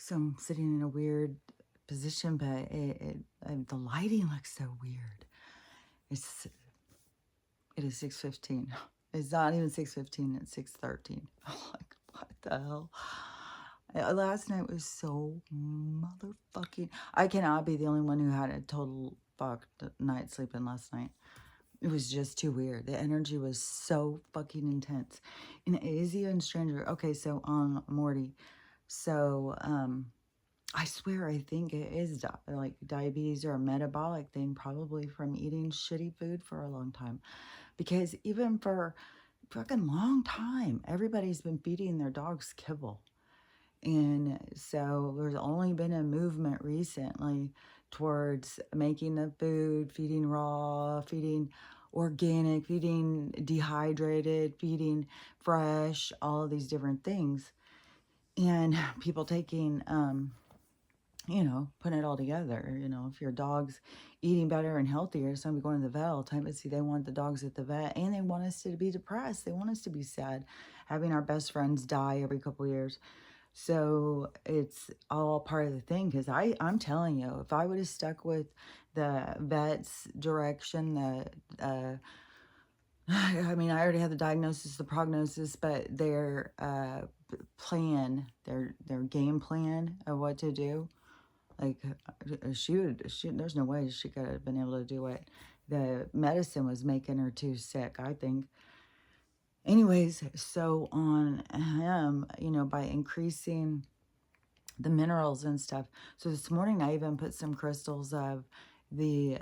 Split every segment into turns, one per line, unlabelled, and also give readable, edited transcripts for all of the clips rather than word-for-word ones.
So I'm sitting in a weird position, but the lighting looks so weird. It's it is 6:15. It's not even 6:15. It's 6:13. I'm like, what the hell? Last night was so motherfucking. I cannot be the only one who had a total fucked night sleeping last night. It was just too weird. The energy was so fucking intense. And Izzy and Stranger. Okay, so on Morty. So I swear, I think it is like diabetes or a metabolic thing, probably from eating shitty food for a long time. Because even for fucking long time, everybody's been feeding their dogs kibble. And so there's only been a movement recently towards making the food, feeding raw, feeding organic, feeding dehydrated, feeding fresh, all of these different things. And people taking putting it all together. If your dog's eating better and healthier, somebody going to the vet all the time, but see, they want the dogs at the vet and they want us to be depressed. They want us to be sad, having our best friends die every couple of years. So it's all part of the thing. Because I'm telling you, if I would have stuck with the vet's direction, I mean, I already had the diagnosis, the prognosis, but their plan, their game plan of what to do, like, there's no way she could have been able to do it. The medicine was making her too sick, I think. Anyways, so on him, by increasing the minerals and stuff. So this morning I even put some crystals of the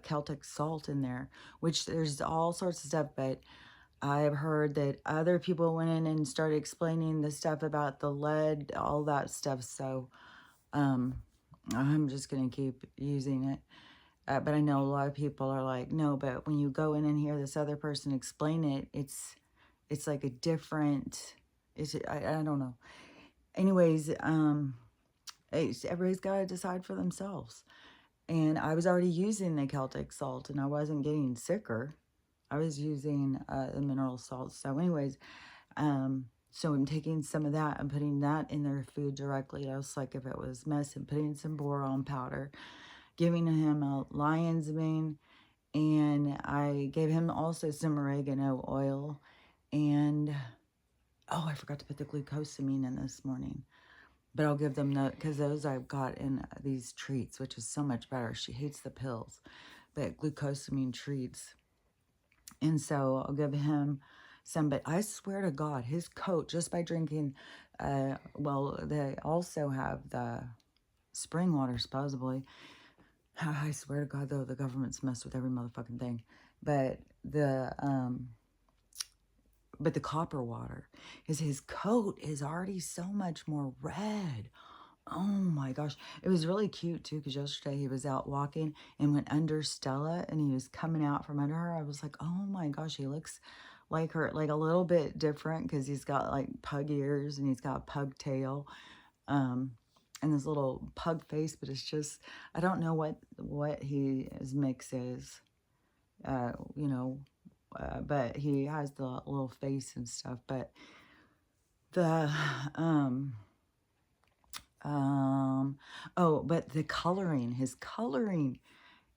Celtic salt in there, which there's all sorts of stuff, but I've heard that other people went in and started explaining the stuff about the lead, all that stuff. So um, I'm just going to keep using it. But I know a lot of people are like, no, but when you go in and hear this other person explain it, it's like a different, I don't know. Anyways, everybody's got to decide for themselves. And I was already using the Celtic salt and I wasn't getting sicker. I was using the mineral salt. So anyways, so I'm taking some of that and putting that in their food directly. Just like if it was messing, putting some boron powder, giving him a lion's mane, and I gave him also some oregano oil. And oh, I forgot to put the glucosamine in this morning. But I'll give them the, because those I've got in these treats, which is so much better. She hates the pills, but glucosamine treats. And so I'll give him some, but I swear to God, his coat, just by drinking, well, they also have the spring water, supposedly. I swear to God, though, the government's messed with every motherfucking thing. But the copper water is his coat is already so much more red. Oh my gosh. It was really cute too, because yesterday he was out walking and went under Stella and he was coming out from under her. I was like, oh my gosh, he looks like her, like a little bit different because he's got like pug ears and he's got a pug tail. And this little pug face, but it's just, I don't know what his mix is, uh, you know, but he has the little face and stuff. But the, oh, but the coloring, his coloring,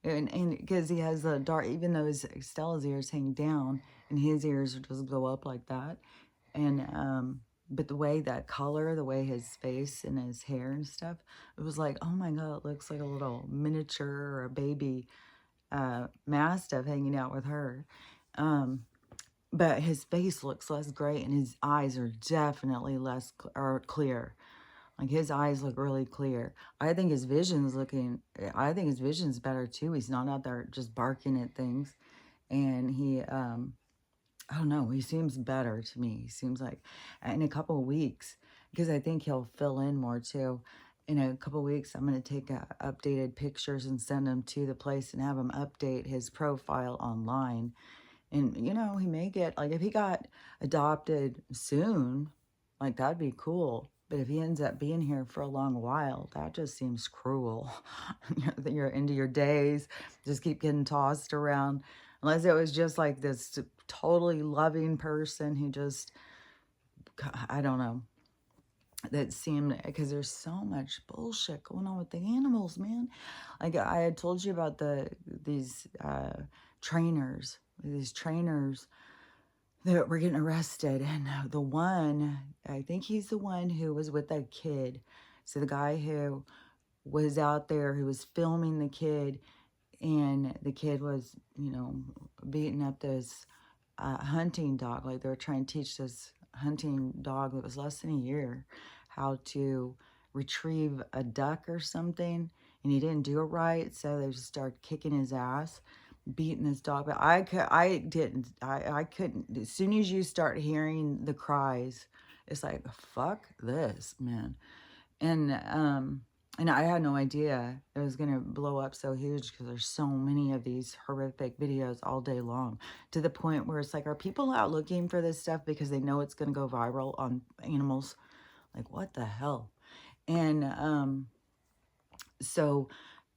and because he has a dark, even though his Stella's ears hang down and his ears just go up like that, and but the way that color, the way his face and his hair and stuff, it was like, oh my God, it looks like a little miniature or a baby Mastiff hanging out with her. But his face looks less gray and his eyes are definitely less clear. Like his eyes look really clear. I think his vision's better too. He's not out there just barking at things. And he, I don't know, he seems better to me. He seems like in a couple of weeks, because I think he'll fill in more too. In a couple of weeks, I'm going to take updated pictures and send them to the place and have him update his profile online. And, he may get, like, if he got adopted soon, like, that'd be cool. But if he ends up being here for a long while, that just seems cruel. You're into your days, just keep getting tossed around. Unless it was just like this totally loving person who just, I don't know. that seemed, because there's so much bullshit going on with the animals, man. Like I had told you about these trainers, these trainers that were getting arrested, and the one, I think he's the one who was with that kid. So the guy who was out there, who was filming the kid, and the kid was, you know, beating up this hunting dog. Like they were trying to teach this hunting dog that was less than a year how to retrieve a duck or something, and he didn't do it right, so they just started kicking his ass, beating this dog. But I couldn't. As soon as you start hearing the cries, it's like, fuck this, man. And I had no idea it was going to blow up so huge, because there's so many of these horrific videos all day long, to the point where it's like, are people out looking for this stuff because they know it's going to go viral on animals? Like, what the hell? And so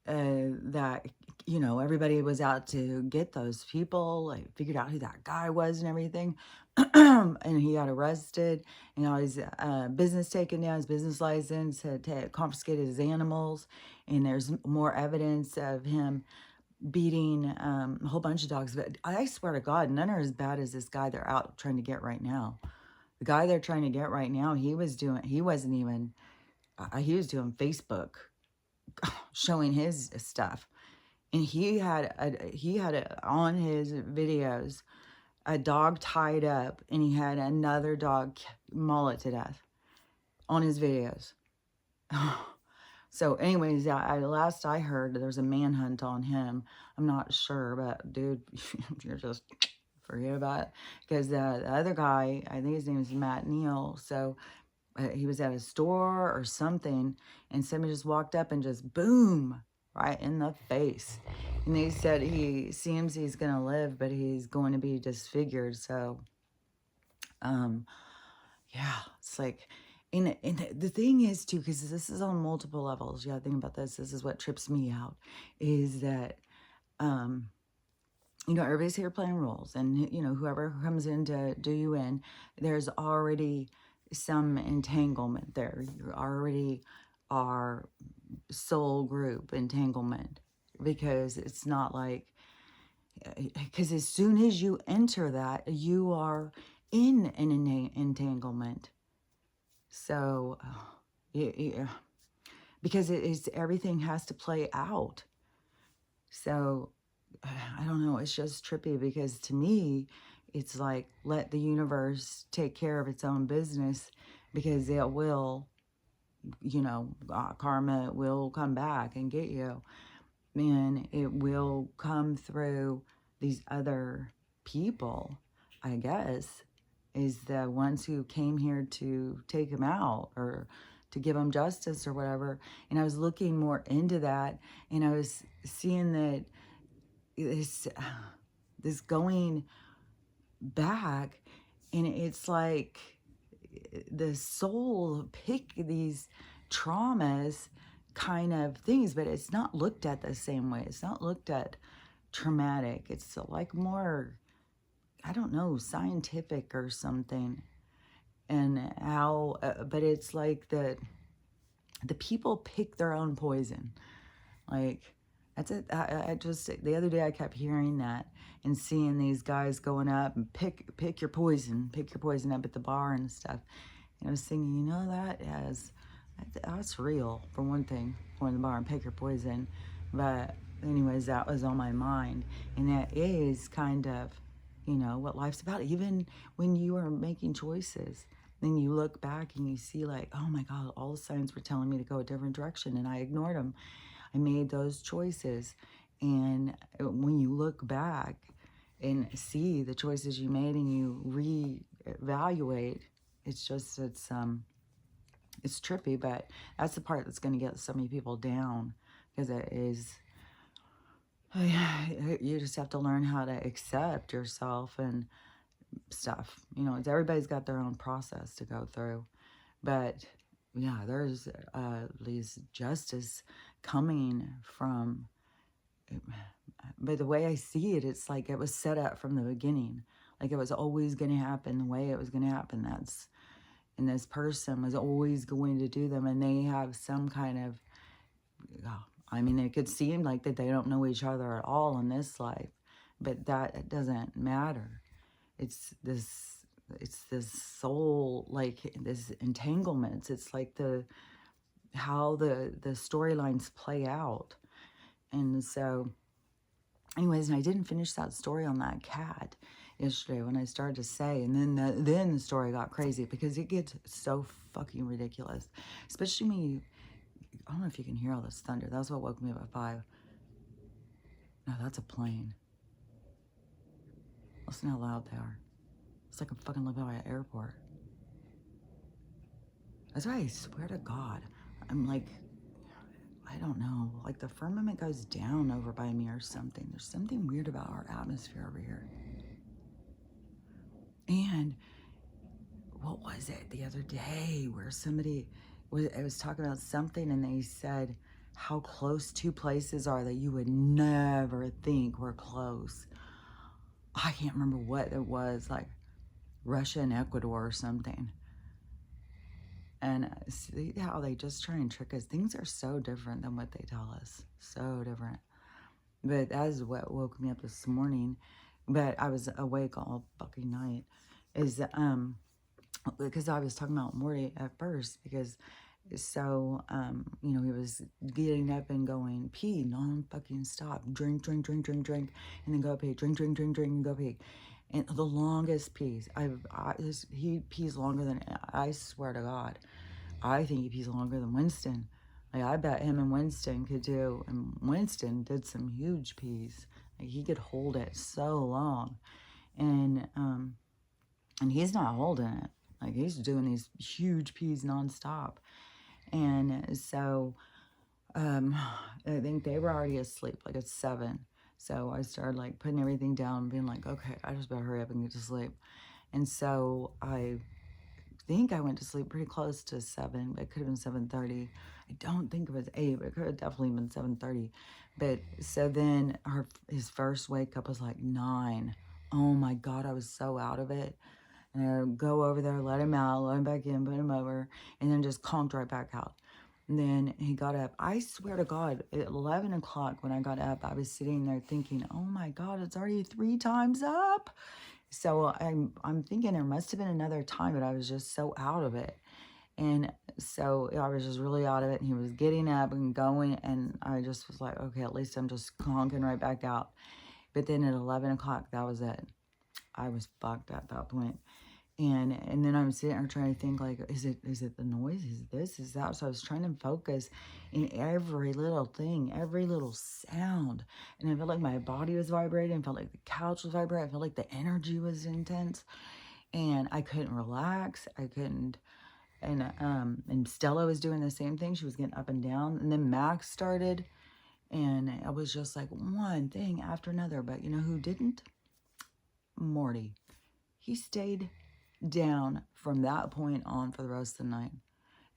that, you know, everybody was out to get those people. I figured out who that guy was and everything. And he got arrested, and all his business taken down, his business license, had confiscated his animals, and there's more evidence of him beating a whole bunch of dogs. But I swear to God, none are as bad as this guy they're out trying to get right now. The guy they're trying to get right now, he was doing Facebook showing his stuff. And he had on his videos a dog tied up, and he had another dog maul it to death on his videos. So anyways, last I heard, there's a manhunt on him. I'm not sure, but dude, you're just forget about it. Because the other guy, I think his name is Matt Neal, so he was at a store or something, and somebody just walked up and just boom, right in the face. And they said he seems he's going to live, but he's going to be disfigured. So, yeah, it's like, and the thing is too, because this is on multiple levels. You got to think about this. This is what trips me out, is that, you know, everybody's here playing roles, and, you know, whoever comes in to do you in, there's already some entanglement there. You already are soul group entanglement, because it's not like, because as soon as you enter that, you are in an entanglement. So, yeah, because it is, everything has to play out. So, I don't know, it's just trippy, because to me, it's like, let the universe take care of its own business, because it will, you know, karma will come back and get you. And it will come through these other people, I guess, is the ones who came here to take him out, or to give him justice or whatever. And I was looking more into that, and I was seeing that this going back, and it's like the soul pick these traumas kind of things, but it's not looked at the same way. It's not looked at traumatic. It's like more, I don't know, scientific or something. And how, but it's like the people pick their own poison. Like, that's it. I just, the other day I kept hearing that, and seeing these guys going up and pick your poison up at the bar and stuff. And I was thinking, you know, that's real, for one thing, going to the bar and pick your poison. But anyways, that was on my mind. And that is kind of, you know, what life's about. Even when you are making choices, then you look back and you see, like, oh my God, all the signs were telling me to go a different direction, and I ignored them. I made those choices. And when you look back and see the choices you made, and you reevaluate, it's just, it's trippy. But that's the part that's going to get so many people down, because it is, you just have to learn how to accept yourself and stuff. You know, everybody's got their own process to go through. But yeah, there's these justice coming from, but the way I see it, it's like it was set up from the beginning. Like it was always going to happen the way it was going to happen. and this person was always going to do them, and they have some kind of, I mean, it could seem like that they don't know each other at all in this life, but that it doesn't matter. It's this soul, like this entanglements. It's like how the storylines play out. And so anyways, and I didn't finish that story on that cat yesterday when I started to say, and then the story got crazy because it gets so fucking ridiculous, especially when you, I don't know if you can hear all this thunder. That's what woke me up at 5. No, that's a plane. Listen how loud they are. It's like I'm fucking living by an airport. That's why I swear to God, I'm like, I don't know, like the firmament goes down over by me or something. There's something weird about our atmosphere over here. And what was it the other day where somebody was talking about something, and they said how close two places are that you would never think were close. I can't remember what it was, like Russia and Ecuador or something. And see how they just try and trick us. Things are so different than what they tell us. So different. But that is what woke me up this morning. But I was awake all fucking night. Is because I was talking about Morty at first, because so you know, he was getting up and going pee non-fucking stop, drink, and then go pee, drink, and go pee. And the longest pees, he pees longer than, I swear to God, I think he pees longer than Winston. Like, I bet him and Winston could do, and Winston did some huge pees. Like, he could hold it so long. And he's not holding it. Like, he's doing these huge pees nonstop. And so, I think they were already asleep, like at 7. So I started like putting everything down, being like, okay, I just better hurry up and get to sleep. And so I think I went to sleep pretty close to 7, but it could have been 7:30. I don't think it was 8, but it could have definitely been 7:30. But so then his first wake up was like 9. Oh my God, I was so out of it. And I would go over there, let him out, let him back in, put him over, and then just conked right back out. And then he got up. I swear to God, at 11 o'clock when I got up, I was sitting there thinking, oh my God, it's already 3 times up. So I'm thinking there must have been another time, but I was just so out of it. And so I was just really out of it. And he was getting up and going, and I just was like, okay, at least I'm just conking right back out. But then at 11 o'clock, that was it. I was fucked at that point. And then I'm sitting there trying to think, like, is it the noise? Is this? Is that? So I was trying to focus in every little thing, every little sound. And I felt like my body was vibrating. I felt like the couch was vibrating. I felt like the energy was intense. And I couldn't relax. I couldn't. And Stella was doing the same thing. She was getting up and down. And then Max started. And I was just like one thing after another. But you know who didn't? Morty. He stayed down from that point on for the rest of the night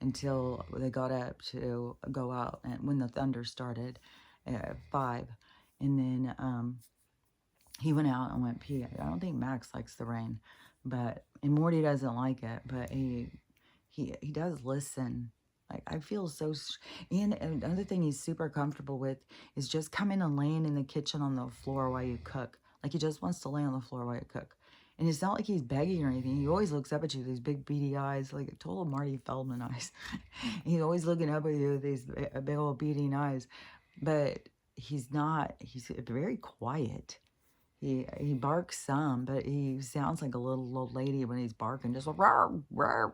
until they got up to go out, and when the thunder started at 5. And then he went out and went pee. I don't think Max likes the rain, and Morty doesn't like it, but he does listen. Like, I feel so, and another thing he's super comfortable with is just coming and laying in the kitchen on the floor while you cook. Like, he just wants to lay on the floor while you cook. And it's not like he's begging or anything. He always looks up at you with these big beady eyes, like total Marty Feldman eyes. He's always looking up at you with these big old beady eyes. But he's very quiet. He barks some, but he sounds like a little old lady when he's barking, just like rawr, rawr.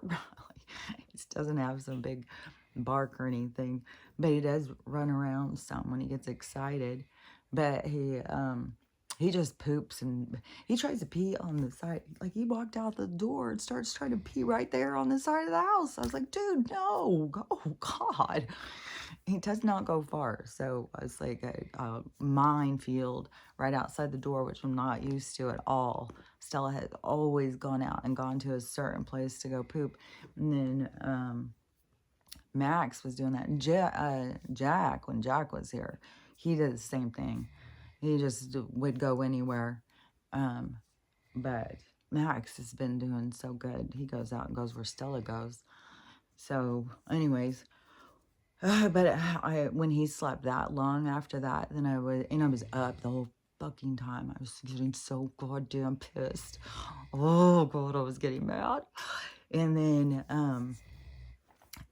He just doesn't have some big bark or anything. But he does run around some when he gets excited. But he just poops, and he tries to pee on the side. Like, he walked out the door and starts trying to pee right there on the side of the house. I was like, dude, no. Oh, God. He does not go far. So it's like a minefield right outside the door, which I'm not used to at all. Stella has always gone out and gone to a certain place to go poop. And then Max was doing that. And Jack, when Jack was here, he did the same thing. He just would go anywhere. But Max has been doing so good. He goes out and goes where Stella goes. So, anyways, but when he slept that long after that, then I was up the whole fucking time. I was getting so goddamn pissed. Oh god, I was getting mad. And then,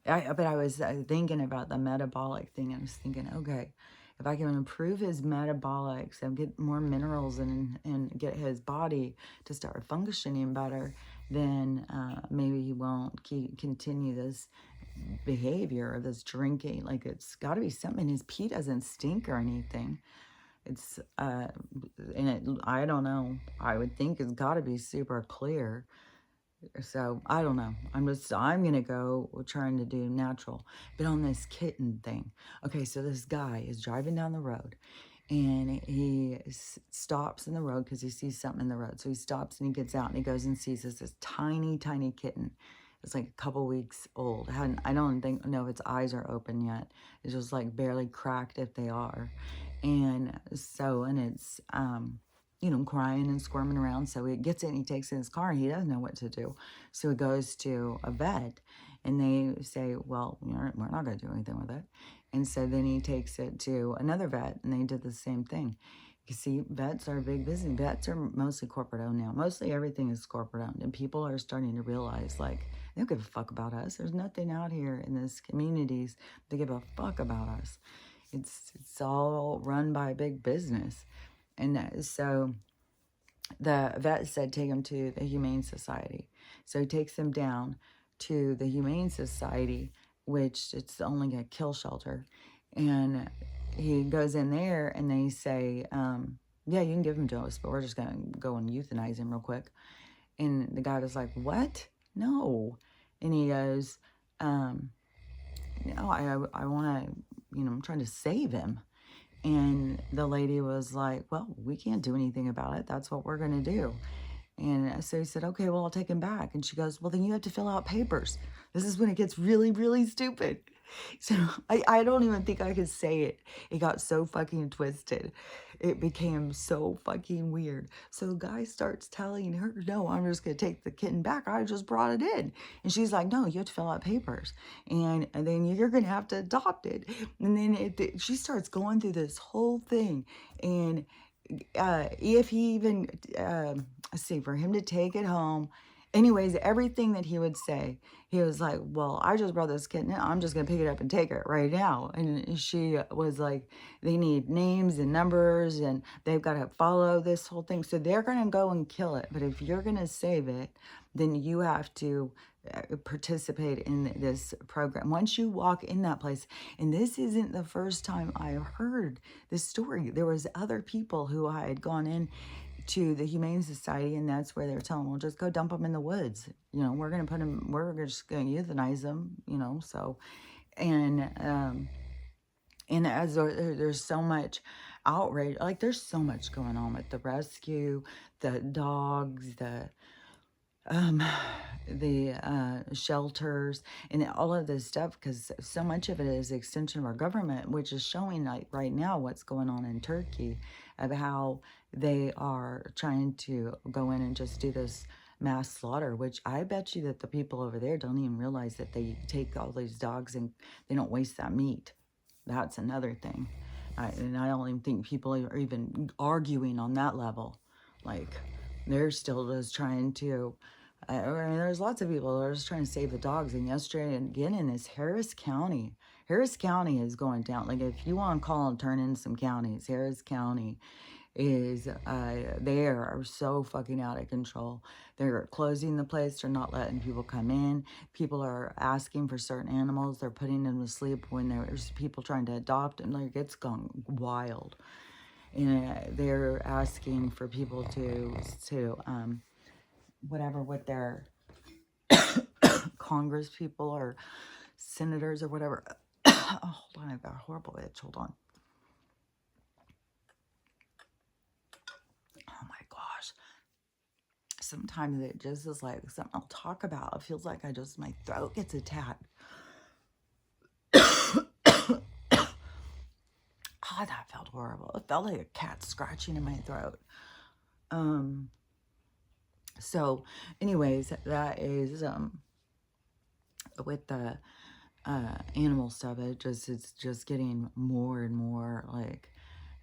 but I was thinking about the metabolic thing. I was thinking, okay, if I can improve his metabolics and get more minerals and get his body to start functioning better, then maybe he won't continue this behavior of this drinking. Like, it's got to be something. His pee doesn't stink or anything. It's and I don't know. I would think it's got to be super clear. So I don't know. I'm gonna go trying to do natural. But on this kitten thing, okay, so this guy is driving down the road and he stops in the road because he sees something in the road. So he stops and he gets out and he goes and sees this tiny, tiny kitten. It's like a couple weeks old. I don't know if its eyes are open yet. It's just like barely cracked if they are. And so, and it's crying and squirming around. So he gets it and he takes it in his car and he doesn't know what to do. So he goes to a vet and they say, well, we're not going to do anything with it. And so then he takes it to another vet and they did the same thing. You see, vets are big business. Vets are mostly corporate owned now. Mostly everything is corporate owned. And people are starting to realize, like, they don't give a fuck about us. There's nothing out here in these communities that give a fuck about us. It's all run by big business. And so the vet said take him to the Humane Society. So he takes him down to the Humane Society, which it's only a kill shelter. And he goes in there and they say, yeah, you can give him to us, but we're just going to go and euthanize him real quick. And the guy was like, what? No. And he goes, no, I want to, I'm trying to save him. And the lady was like, well, we can't do anything about it. That's what we're going to do. And so he said, okay, well, I'll take him back. And she goes, well, then you have to fill out papers. This is when it gets really, really stupid. So I don't even think I could say it. It got so fucking twisted. It became so fucking weird. So the guy starts telling her, no, I'm just going to take the kitten back. I just brought it in. And she's like, no, you have to fill out papers. And then you're going to have to adopt it. And then she starts going through this whole thing. And if he even, let's see, for him to take it home, anyways, everything that he would say, he was like, well, I just brought this kitten in. I'm just going to pick it up and take it right now. And she was like, they need names and numbers and they've got to follow this whole thing. So they're going to go and kill it. But if you're going to save it, then you have to participate in this program. Once you walk in that place, and this isn't the first time I heard this story. There was other people who I had gone in to the Humane Society, and that's where they're telling, well, just go dump them in the woods. We're going to put them, we're just going to euthanize them, so, and as there's so much outrage, like there's so much going on with the rescue, the dogs, the shelters and all of this stuff, because so much of it is extension of our government, which is showing like right now what's going on in Turkey, of how they are trying to go in and just do this mass slaughter, which I bet you that the people over there don't even realize that they take all these dogs and they don't waste that meat. That's another thing. And I don't even think people are even arguing on that level. Like, they're still just trying to, there's lots of people that are just trying to save the dogs. And yesterday, and again, in this Harris County is going down. Like, if you want to call and turn in some counties, Harris County is, they are so fucking out of control. They're closing the place. They're not letting people come in. People are asking for certain animals. They're putting them to sleep when there's people trying to adopt them. Like, it's gone wild. And they're asking for people to whatever, with their Congress people or senators or whatever. Oh, hold on, I've got a horrible itch. Hold on. Oh my gosh. Sometimes it just is like something I'll talk about. It feels like my throat gets attacked. Oh, that felt horrible. It felt like a cat scratching in my throat. So, anyways, that is with the animal stuff. It's just getting more and more like.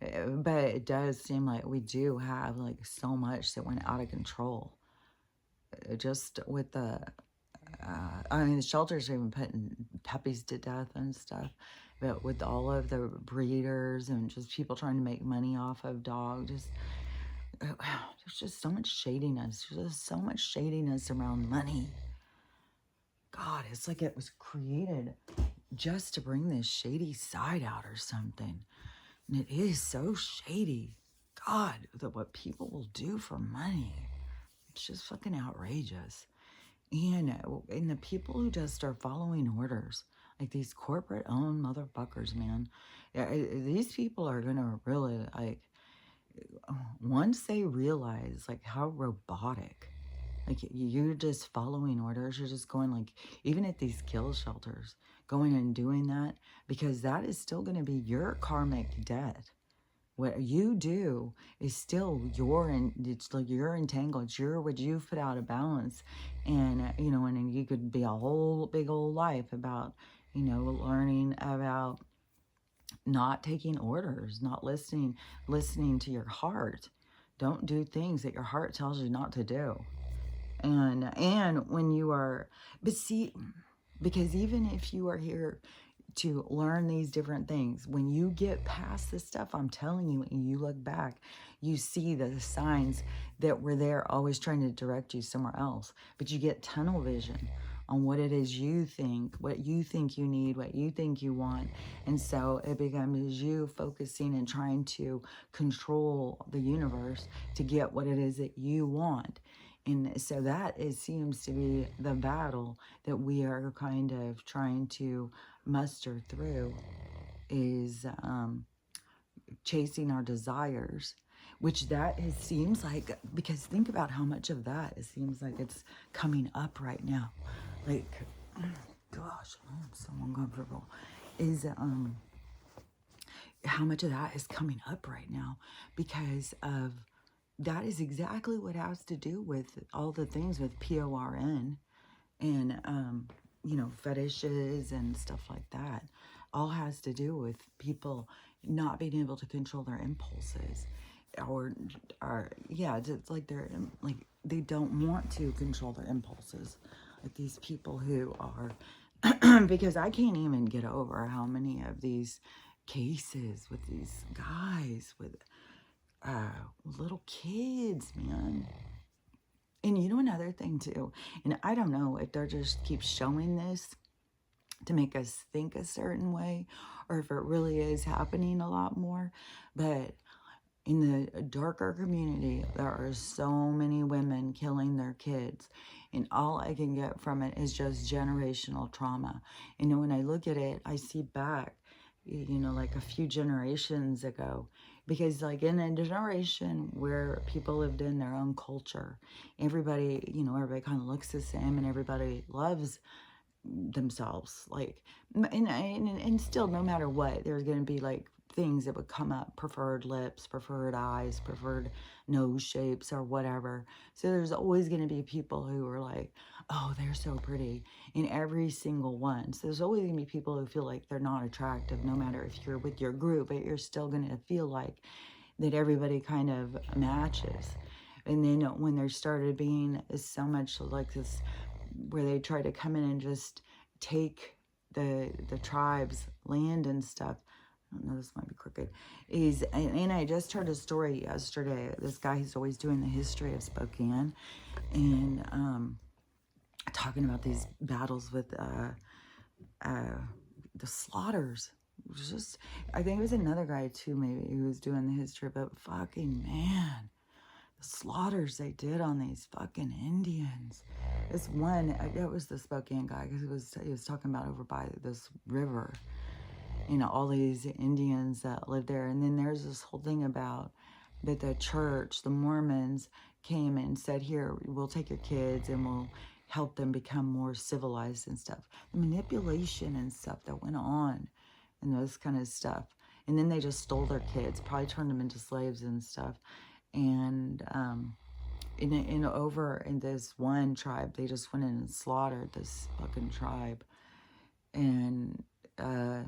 But it does seem like we do have like so much that went out of control. Just with the I mean, the shelters are even putting puppies to death and stuff. But with all of the breeders and just people trying to make money off of dogs, just there's just so much shadiness. There's just so much shadiness around money. God, it's like it was created just to bring this shady side out or something. And it is so shady. God, that what people will do for money. It's just fucking outrageous. And the people who just are following orders, like these corporate owned motherfuckers, man. These people are gonna really like once they realize like how robotic, like you're just following orders, you're just going like even at these kill shelters, going and doing that because that is still gonna be your karmic debt. What you do is still it's like you're entangled. It's your what you've put out of balance, and and you could be a whole big old life about learning about not taking orders, not listening to your heart. Don't do things that your heart tells you not to do. And when you are, but see, because even if you are here to learn these different things. When you get past this stuff, I'm telling you, and you look back, you see the signs that were there always trying to direct you somewhere else. But you get tunnel vision on what it is you think, what you think you need, what you think you want. And so it becomes you focusing and trying to control the universe to get what it is that you want. And so seems to be the battle that we are kind of trying to muster through is chasing our desires, which seems like, because think about how much of that it seems like it's coming up right now. Like, gosh, I'm so uncomfortable. Is how much of that is coming up right now because of that is exactly what has to do with all the things with PORN and fetishes and stuff like that. All has to do with people not being able to control their impulses, or yeah, it's like they're like they don't want to control their impulses. Like these people who are, because I can't even get over how many of these cases with these guys with little kids, man. And another thing too, and I don't know if they're just keep showing this to make us think a certain way or if it really is happening a lot more, but in the darker community, there are so many women killing their kids. And all I can get from it is just generational trauma. And when I look at it, I see back, like a few generations ago. Because like in a generation where people lived in their own culture, everybody kind of looks the same and everybody loves themselves, like and still no matter what there's going to be like things that would come up, preferred lips, preferred eyes, preferred nose shapes or whatever. So there's always going to be people who are like, oh, they're so pretty in every single one. So there's always going to be people who feel like they're not attractive no matter if you're with your group, but you're still going to feel like that everybody kind of matches. And then when there started being so much like this where they try to come in and just take the tribes land and stuff. I don't know, this might be crooked. And I just heard a story yesterday. This guy who's always doing the history of Spokane and talking about these battles with the slaughters. Just, I think it was another guy too, maybe, who was doing the history, but fucking man, the slaughters they did on these fucking Indians. This one, it was the Spokane guy, because he was talking about over by this river, all these Indians that lived there. And then there's this whole thing about that the church, the Mormons, came and said, here, we'll take your kids and we'll help them become more civilized and stuff. The manipulation and stuff that went on and those kind of stuff. And then they just stole their kids, probably turned them into slaves and stuff. And over in this one tribe, they just went in and slaughtered this fucking tribe. And I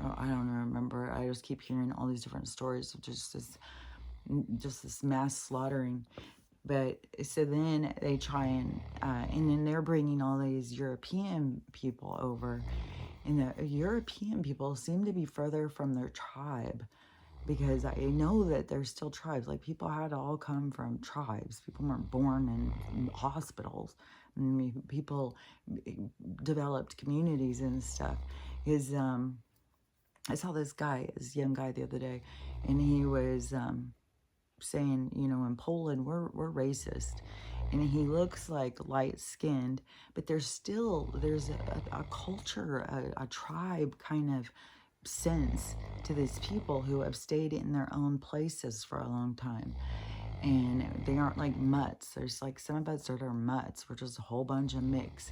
don't remember. I just keep hearing all these different stories of just this mass slaughtering. But so then they try and then they're bringing all these European people over, and the European people seem to be further from their tribe, because I know that there's still tribes. Like, people had to all come from tribes. People weren't born in hospitals. I mean, people developed communities and stuff. I saw this young guy the other day, and he was saying, in Poland, we're racist. And he looks like light-skinned, but there's a culture, a tribe kind of sense to these people who have stayed in their own places for a long time. And they aren't like mutts. There's like some of us that are mutts. We're just a whole bunch of mix.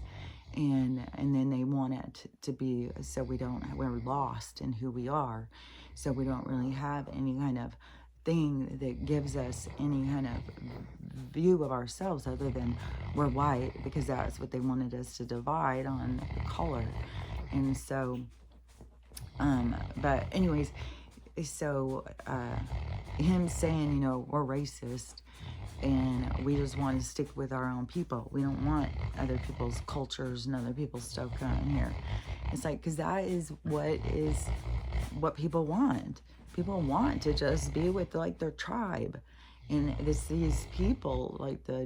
And then they want it to be so we're lost in who we are. So we don't really have any kind of thing that gives us any kind of view of ourselves other than we're white, because that's what they wanted us to divide on color. And so, but anyways, so him saying, we're racist and we just want to stick with our own people. We don't want other people's cultures and other people's stuff coming here. It's like, because that is what people want. People want to just be with like their tribe. And it's these people like the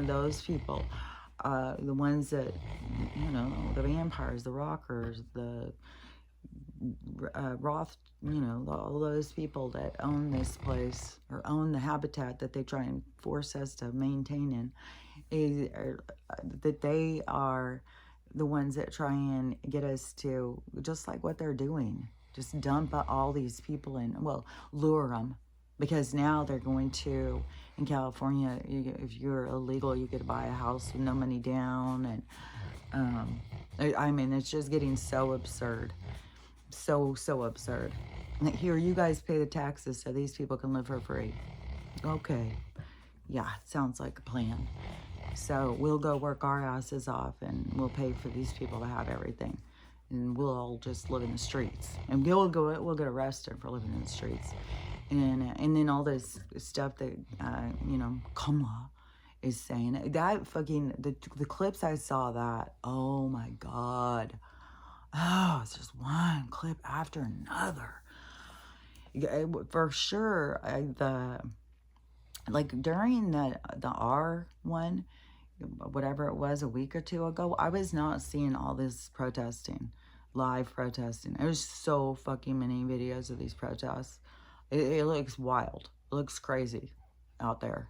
those people, the ones that, the vampires, the rockers, the Roth, all those people that own this place or own the habitat that they try and force us to maintain in, that they are the ones that try and get us to, just like what they're doing, just dump all these people in, lure them, because now they're going to, in California, if you're illegal, you get to buy a house with no money down, and I mean, it's just getting so absurd. So absurd. Here, you guys pay the taxes so these people can live for free. Okay. Yeah, sounds like a plan. So we'll go work our asses off and we'll pay for these people to have everything. And we'll all just live in the streets. And we'll get arrested for living in the streets. And then all this stuff that, Kamala is saying. That fucking, the clips I saw that, oh my God. Oh, it's just one clip after another. For sure, during the R one, whatever it was, a week or two ago, I was not seeing all this live protesting. There's so fucking many videos of these protests. It looks wild. It looks crazy out there.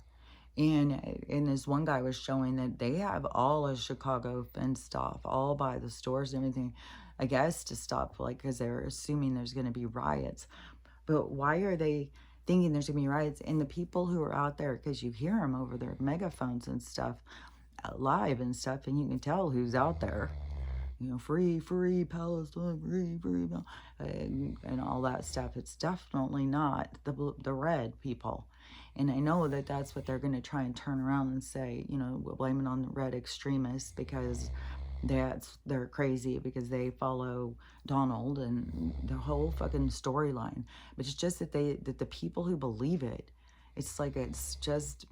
And this one guy was showing that they have all of Chicago fenced off, all by the stores and everything, I guess to stop, because they're assuming there's going to be riots. But why are they thinking there's going to be riots? And the people who are out there, because you hear them over their megaphones and stuff, live and stuff, and you can tell who's out there. Free Palestine, free, and all that stuff. It's definitely not the red people. And I know that that's what they're going to try and turn around and say, blame it on the red extremists because they're crazy because they follow Donald and the whole fucking storyline. But it's just that the people who believe it, it's just,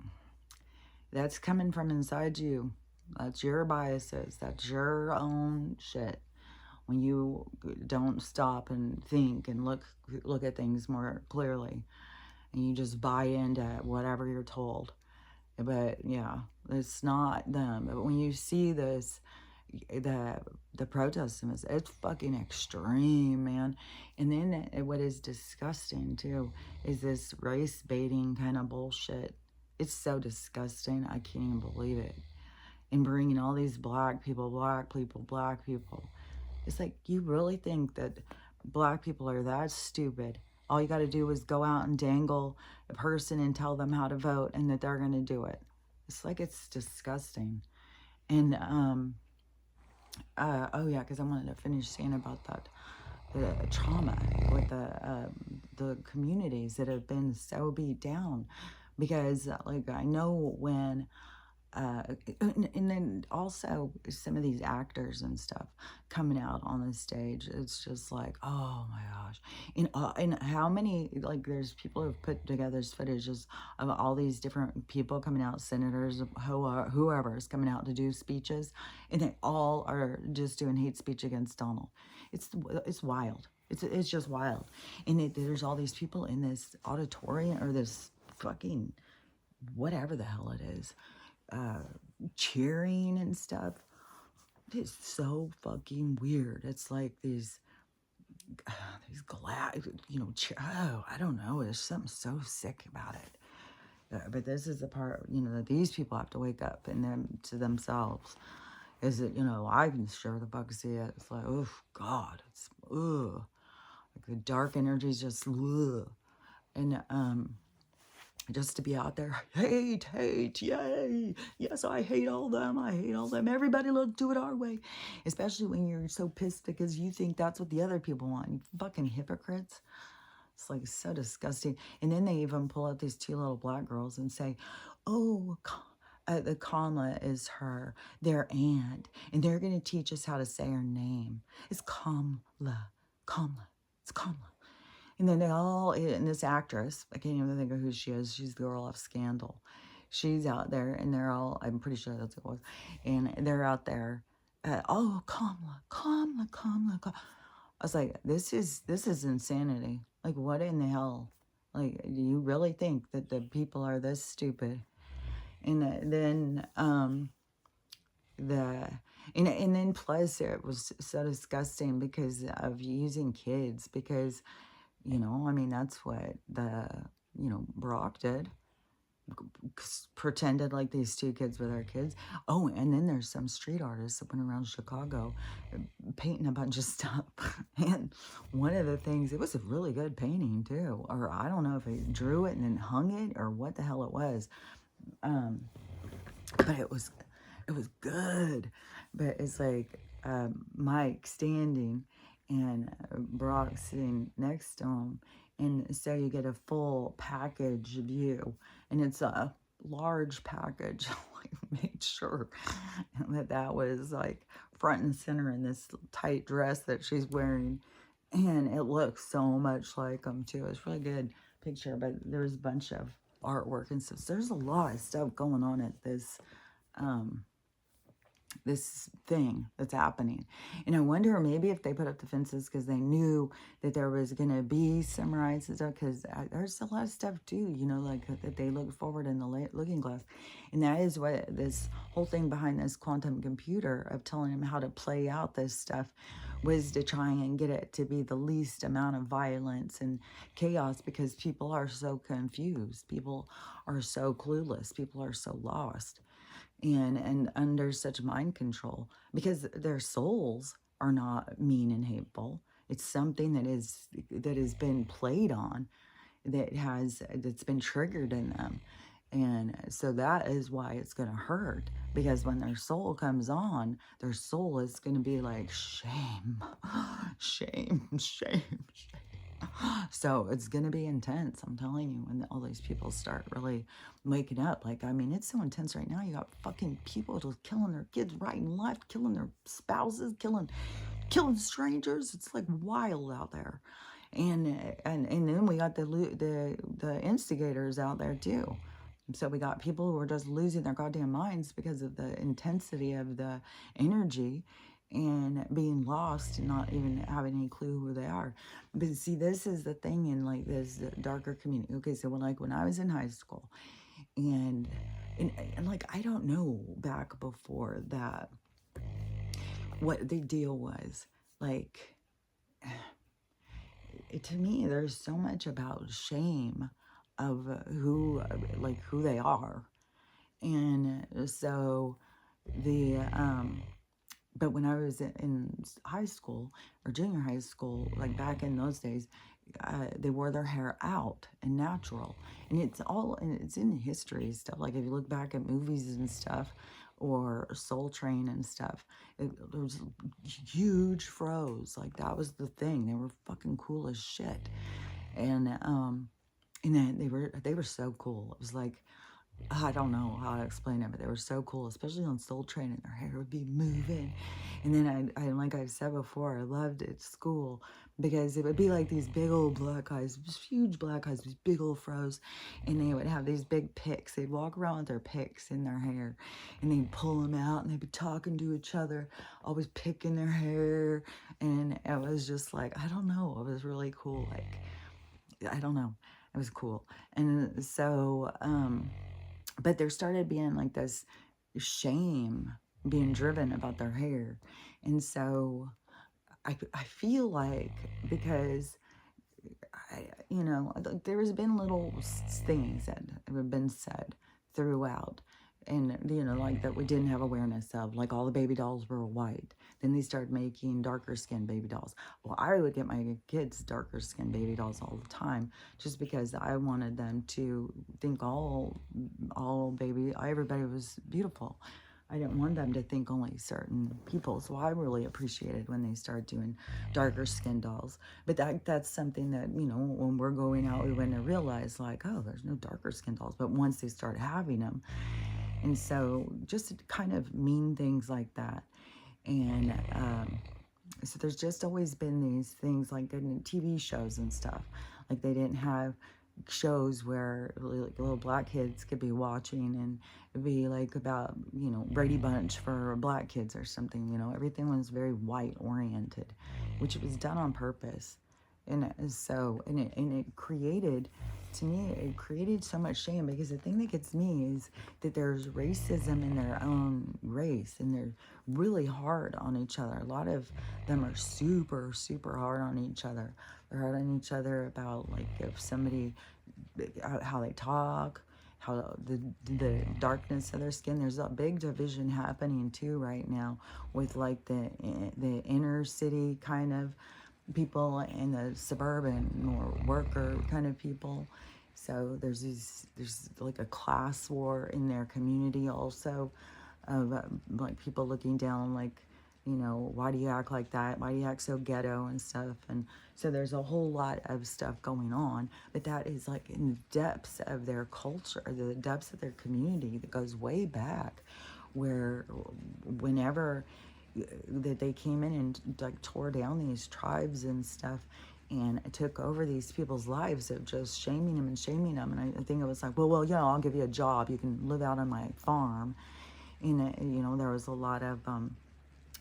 that's coming from inside you. That's your biases. That's your own shit. When you don't stop and think and look at things more clearly, and you just buy into whatever you're told. But yeah, it's not them. But when you see this, the protesting, it's fucking extreme, man. And then what is disgusting too is this race baiting kind of bullshit. It's so disgusting. I can't even believe it. And bringing all these black people. It's like, you really think that black people are that stupid? All you got to do is go out and dangle a person and tell them how to vote and that they're going to do it. It's disgusting. And, oh yeah, because I wanted to finish saying about that, the trauma with the communities that have been so beat down, because like I know when uh, and then also some of these actors and stuff coming out on the stage, it's just like, oh my gosh. And how many, like, there's people who've put together this footages of all these different people coming out, senators, whoever is coming out to do speeches, and they all are just doing hate speech against Donald. It's wild. It's just wild. And there's all these people in this auditorium, or this fucking whatever the hell it is, uh, cheering and stuff. It's so fucking weird. It's like these glad, oh, I don't know. There's something so sick about it. But this is the part, that these people have to wake up and them to themselves. Is it, I can sure the fuck see it. It's like, oh God, it's ugh. Like the dark energies just ugh. And just to be out there, hate, yay, yes, I hate all them, everybody, let's do it our way. Especially when you're so pissed because you think that's what the other people want, you fucking hypocrites. It's like so disgusting. And then they even pull out these two little black girls and say, oh, the Kamala is their aunt, and they're going to teach us how to say her name. It's Kamala, it's Kamala. And then and this actress, I can't even think of who she is. She's the girl off Scandal. She's out there, and they're all, I'm pretty sure that's what it was. And they're out there, oh, Kamala. I was like, this is insanity. Like, what in the hell? Like, do you really think that the people are this stupid? And then, and then plus it was so disgusting because of using kids, because I mean, that's what Barack did. Pretended like these two kids were their kids. Oh, and then there's some street artists that went around Chicago painting a bunch of stuff. And one of the things, it was a really good painting too. Or I don't know if he drew it and then hung it or what the hell it was. But it was good. But it's like Mike standing and Brock sitting next to him, and so you get a full package view, and it's a large package. I made sure that was like front and center in this tight dress that she's wearing, and it looks so much like them too. It's really good picture, but there's a bunch of artwork and stuff. So there's a lot of stuff going on at this this thing that's happening. And I wonder maybe if they put up the fences because they knew that there was going to be some riots and stuff, because there's a lot of stuff too, like that they look forward in the looking glass. And that is what this whole thing behind this quantum computer of telling them how to play out this stuff was, to try and get it to be the least amount of violence and chaos, because people are so confused. People are so clueless. People are so lost. And under such mind control, because their souls are not mean and hateful. It's something that has been played on, that's been triggered in them. And so that is why it's going to hurt, because when their soul comes on, their soul is going to be like, shame, shame, shame, shame. So it's going to be intense, I'm telling you, when all these people start really waking up. Like, I mean, it's so intense right now. You got fucking people just killing their kids right and left, killing their spouses, killing strangers. It's like wild out there. And then we got the instigators out there too. So we got people who are just losing their goddamn minds because of the intensity of the energy, and being lost and not even having any clue who they are. But see, this is the thing in like this darker community. Okay, so when I was in high school, and like, I don't know back before that what the deal was. Like, to me, there's so much about shame of who they are. And so but when I was in high school or junior high school, like back in those days, they wore their hair out and natural. And it's in history stuff. Like if you look back at movies and stuff, or Soul Train and stuff, there was huge fros. Like that was the thing. They were fucking cool as shit. And then they were so cool. It was like, I don't know how to explain it, but they were so cool, especially on Soul Train, and their hair would be moving. And then I like I've said before, I loved at school because it would be like these big old black eyes, huge black eyes, these big old froze, and they would have these big picks. They'd walk around with their picks in their hair, and they'd pull them out, and they'd be talking to each other, always picking their hair, and it was just like, I don't know, it was really cool. Like, I don't know, it was cool. And so, but there started being like this shame being driven about their hair. And so I feel like because there has been little things that have been said throughout, and like that we didn't have awareness of, like all the baby dolls were white. Then they started making darker skinned baby dolls. Well, I would get my kids darker skinned baby dolls all the time, just because I wanted them to think everybody was beautiful. I didn't want them to think only certain people. So I really appreciated when they started doing darker skin dolls. But that's something that, when we're going out, we wouldn't have realized, like, oh, there's no darker skin dolls. But once they start having them, and so just kind of mean things like that. And so there's just always been these things like in TV shows and stuff. Like they didn't have shows where like little black kids could be watching, and it'd be like about Brady Bunch for black kids or something. Everything was very white oriented, which was done on purpose. And so it created, to me, it created so much shame, because the thing that gets me is that there's racism in their own race, and they're really hard on each other. A lot of them are super, super hard on each other. They're hard on each other about, like, if somebody, how they talk, how the darkness of their skin. There's a big division happening too right now with like the inner city kind of people and the suburban, more worker kind of people. So there's like a class war in their community also, of like people looking down, like, why do you act like that? Why do you act so ghetto and stuff? And so there's a whole lot of stuff going on, but that is like in the depths of their culture, the depths of their community that goes way back, where whenever that they came in and like tore down these tribes and stuff, and took over these people's lives of just shaming them and shaming them. And I think it was like, well, I'll give you a job. You can live out on my farm. And, there was a lot of,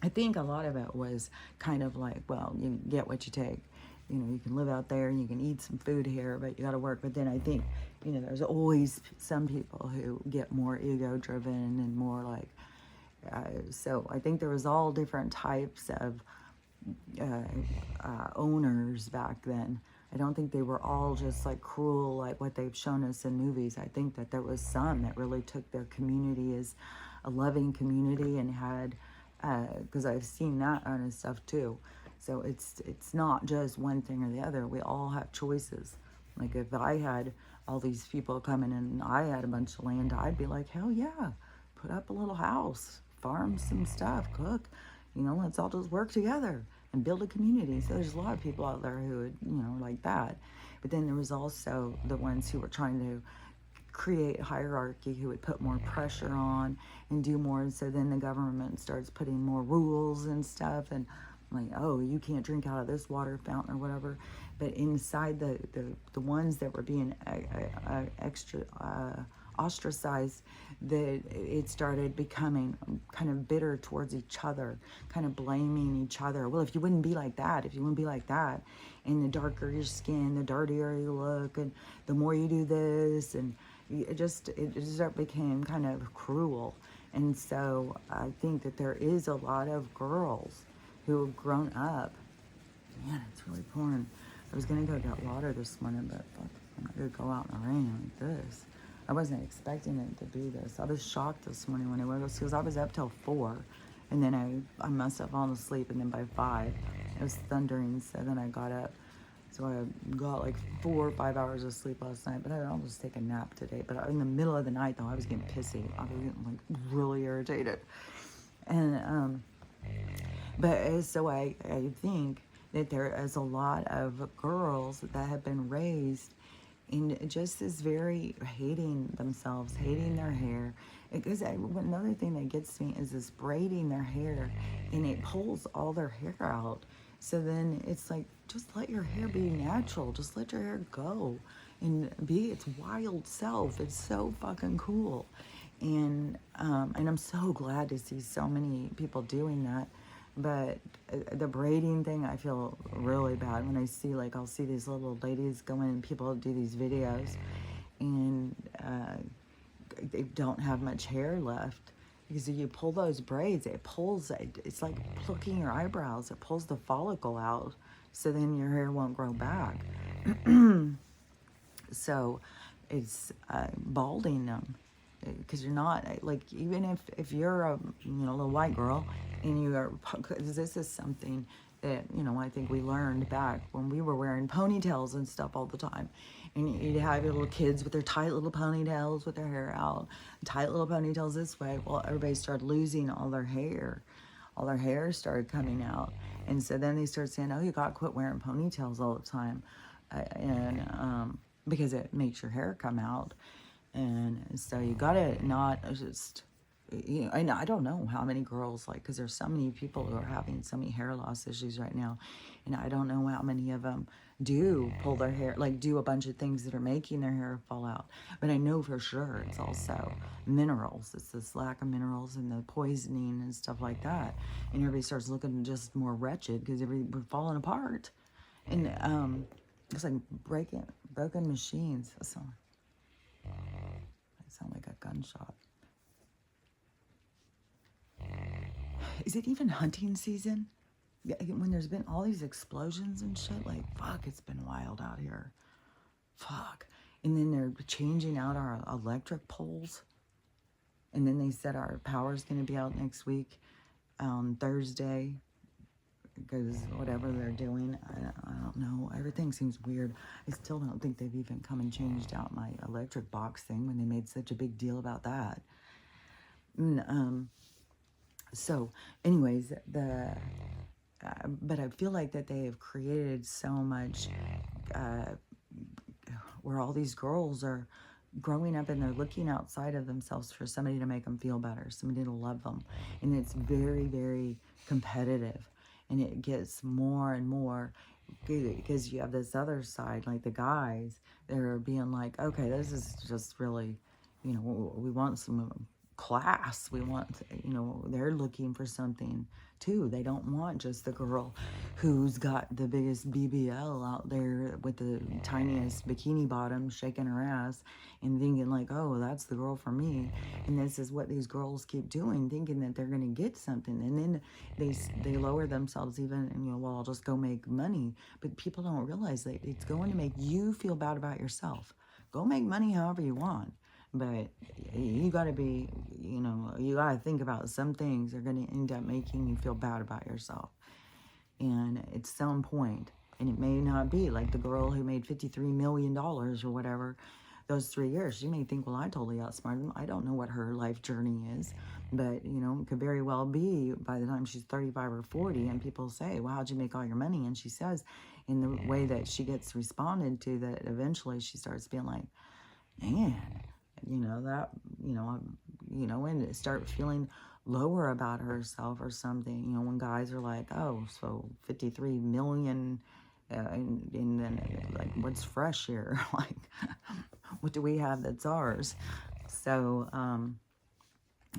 I think a lot of it was kind of like, well, you get what you take. You can live out there and you can eat some food here, but you got to work. But then I think, there's always some people who get more ego driven and more like, so I think there was all different types of owners back then. I don't think they were all just like cruel like what they've shown us in movies. I think that there was some that really took their community as a loving community and had, because I've seen that kind of stuff too. So it's not just one thing or the other. We all have choices. Like if I had all these people coming and I had a bunch of land, I'd be like, hell yeah, put up a little house, farm some stuff, cook. Let's all just work together and build a community. So there's a lot of people out there who would, like that. But then there was also the ones who were trying to create hierarchy, who would put more pressure on and do more. And so then the government starts putting more rules and stuff, and like, oh, you can't drink out of this water fountain or whatever. But inside the ones that were being extra ostracized, that it started becoming kind of bitter towards each other, kind of blaming each other. Well, if you wouldn't be like that, and the darker your skin, the dirtier you look, and the more you do this, and it just became kind of cruel. And so I think that there is a lot of girls who have grown up. Man, it's really pouring. I was gonna go get water this morning, but fuck, I'm not gonna go out in the rain like this. I wasn't expecting it to be this. I was shocked this morning when I woke up, because I was up till 4, and then I must have fallen asleep, and then by 5 it was thundering. So then I got up. So I got like 4 or 5 hours of sleep last night, but I'll just take a nap today. But in the middle of the night though, I was getting pissy. I was getting like really irritated. And but so I think that there is a lot of girls that have been raised in just this very hating themselves, hating their hair. Because another thing that gets me is this braiding their hair, and it pulls all their hair out. So then it's like, just let your hair be natural. Just let your hair go and be its wild self. It's so fucking cool. And I'm so glad to see so many people doing that. But the braiding thing, I feel really bad when I see, like, I'll see these little ladies go in and people do these videos, and they don't have much hair left. Because if you pull those braids, it pulls, it's like plucking your eyebrows. It pulls the follicle out, so then your hair won't grow back. So it's balding them, because you're not, like, even if you're a little white girl, and you are, because this is something that I think we learned back when we were wearing ponytails and stuff all the time, and you'd have your little kids with their tight little ponytails with their hair out, tight little ponytails this way. Well, everybody started losing all their hair. All their hair started coming out, and so then they started saying, "Oh, you got to quit wearing ponytails all the time," and because it makes your hair come out. And so you gotta not just, and I don't know how many girls, like, because there's so many people who are having so many hair loss issues right now, and I don't know how many of them do pull their hair, like, do a bunch of things that are making their hair fall out. But I know for sure it's also minerals. It's this lack of minerals and the poisoning and stuff like that. And everybody starts looking just more wretched because we're falling apart. And it's like broken machines. So it sounds like a gunshot. Is it even hunting season? Yeah, when there's been all these explosions and shit, like, fuck, it's been wild out here. Fuck. And then they're changing out our electric poles. And then they said our power's going to be out next week on Thursday, because whatever they're doing, I don't know. Everything seems weird. I still don't think they've even come and changed out my electric box thing when they made such a big deal about that. So, anyways, but I feel like that they have created so much where all these girls are growing up and they're looking outside of themselves for somebody to make them feel better, somebody to love them. And it's very, very competitive. And it gets more and more, because you have this other side, like the guys, they're being like, okay, this is just really, we want some class. We want, they're looking for something too. They don't want just the girl who's got the biggest BBL out there with the tiniest bikini bottom shaking her ass and thinking like, oh, that's the girl for me. And this is what these girls keep doing, thinking that they're going to get something. And then they lower themselves even, and, well, I'll just go make money. But people don't realize that it's going to make you feel bad about yourself. Go make money however you want. But you got to be, you got to think about some things are going to end up making you feel bad about yourself. And at some point, and it may not be like the girl who made $53 million or whatever those 3 years. She may think, well, I totally outsmarted them. I don't know what her life journey is. But, it could very well be by the time she's 35 or 40 and people say, well, how'd you make all your money? And she says, in the way that she gets responded to, that eventually she starts being like, man, and start feeling lower about herself or something, when guys are like, oh, so 53 million, and then, like, what's fresh here? Like, what do we have that's ours? So,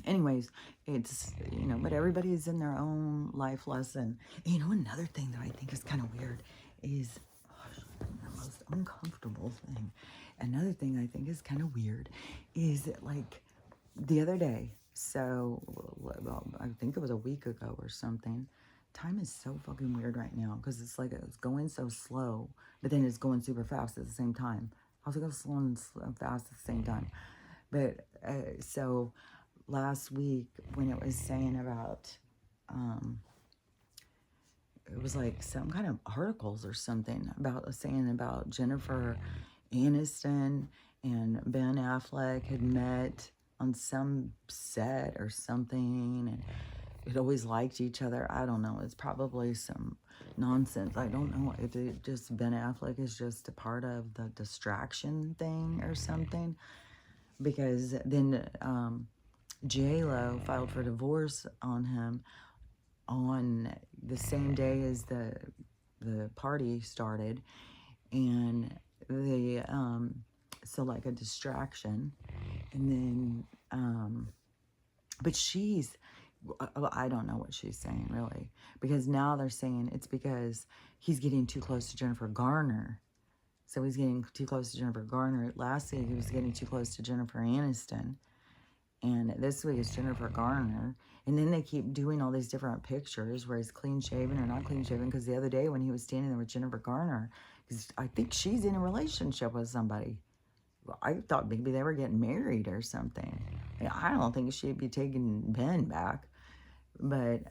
anyways, it's, but everybody's in their own life lesson. And, another thing that I think is kind of weird is, the most uncomfortable thing. Another thing I think is kind of weird is that, like, the other day, so, well, I think it was a week ago or something. Time is so fucking weird right now, because it's like it's going so slow, but then it's going super fast at the same time. I was going slow and fast at the same time. But so last week when it was saying about, it was like some kind of articles or something about saying about Jennifer Aniston and Ben Affleck had met on some set or something, and had always liked each other. I don't know. It's probably some nonsense. I don't know if it just Ben Affleck is just a part of the distraction thing or something. Because then J-Lo filed for divorce on him on the same day as the party started, and the so like a distraction, and then but I don't know what she's saying really, because now they're saying it's because he's getting too close to Jennifer Garner. So he's getting too close to Jennifer Garner. Last week he was getting too close to Jennifer Aniston. And this week is Jennifer Garner. And then they keep doing all these different pictures where he's clean shaven or not clean shaven. Because the other day when he was standing there with Jennifer Garner, because I think she's in a relationship with somebody. I thought maybe they were getting married or something. I don't think she'd be taking Ben back. But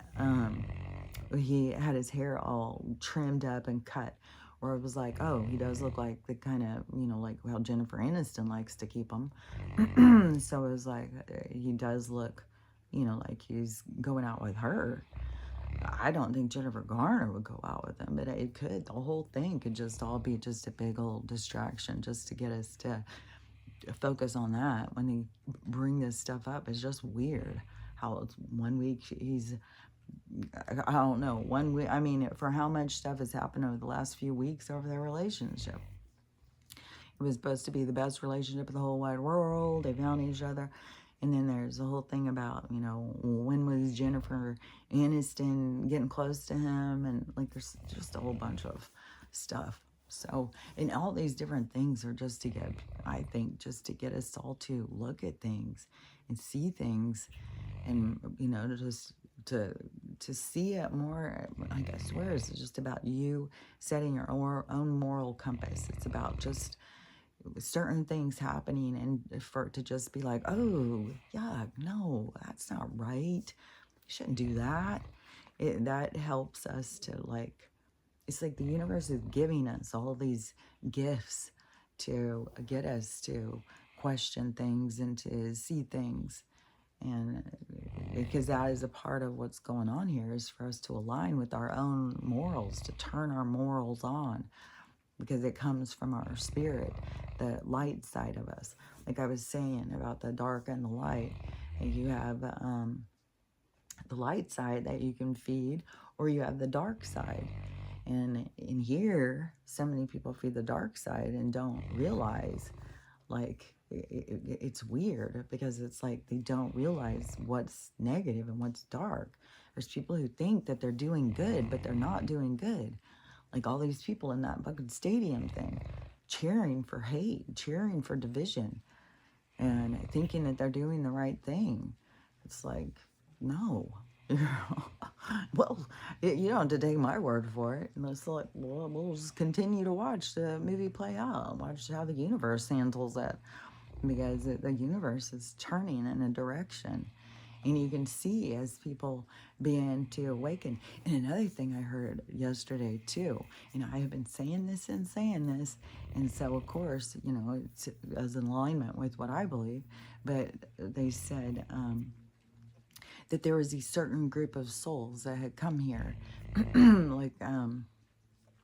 he had his hair all trimmed up and cut, where it was like, oh, he does look like the kind of, like how Jennifer Aniston likes to keep him. So it was like, he does look, like he's going out with her. I don't think Jennifer Garner would go out with him, but it could. The whole thing could just all be just a big old distraction just to get us to focus on that when they bring this stuff up. It's just weird how it's 1 week I don't know, 1 week, I mean, for how much stuff has happened over the last few weeks over their relationship. It was supposed to be the best relationship in the whole wide world. They found each other. And then there's the whole thing about, when was Jennifer Aniston getting close to him? And like, there's just a whole bunch of stuff. So, and all these different things are just to get, I think, just to get us all to look at things and see things and, just to see it more. I guess, where is it just about you setting your own moral compass? It's about just certain things happening, and for it to just be like, oh, yuck, no, that's not right. You shouldn't do that. That helps us to like, it's like the universe is giving us all these gifts to get us to question things and to see things. And because that is a part of what's going on here, is for us to align with our own morals, to turn our morals on, because it comes from our spirit, the light side of us. Like I was saying about the dark and the light, and you have the light side that you can feed, or you have the dark side. And in here, so many people feed the dark side and don't realize, like, it's weird, because it's like they don't realize what's negative and what's dark. There's people who think that they're doing good, but they're not doing good. Like all these people in that fucking stadium thing, cheering for hate, cheering for division, and thinking that they're doing the right thing. It's like, no. Well, you don't have to take my word for it. And it's like, well, we'll just continue to watch the movie play out, watch how the universe handles it, because the universe is turning in a direction. And you can see as people begin to awaken. And another thing I heard yesterday too, and I have been saying this, and so of course, it's as in alignment with what I believe, but they said that there was a certain group of souls that had come here, like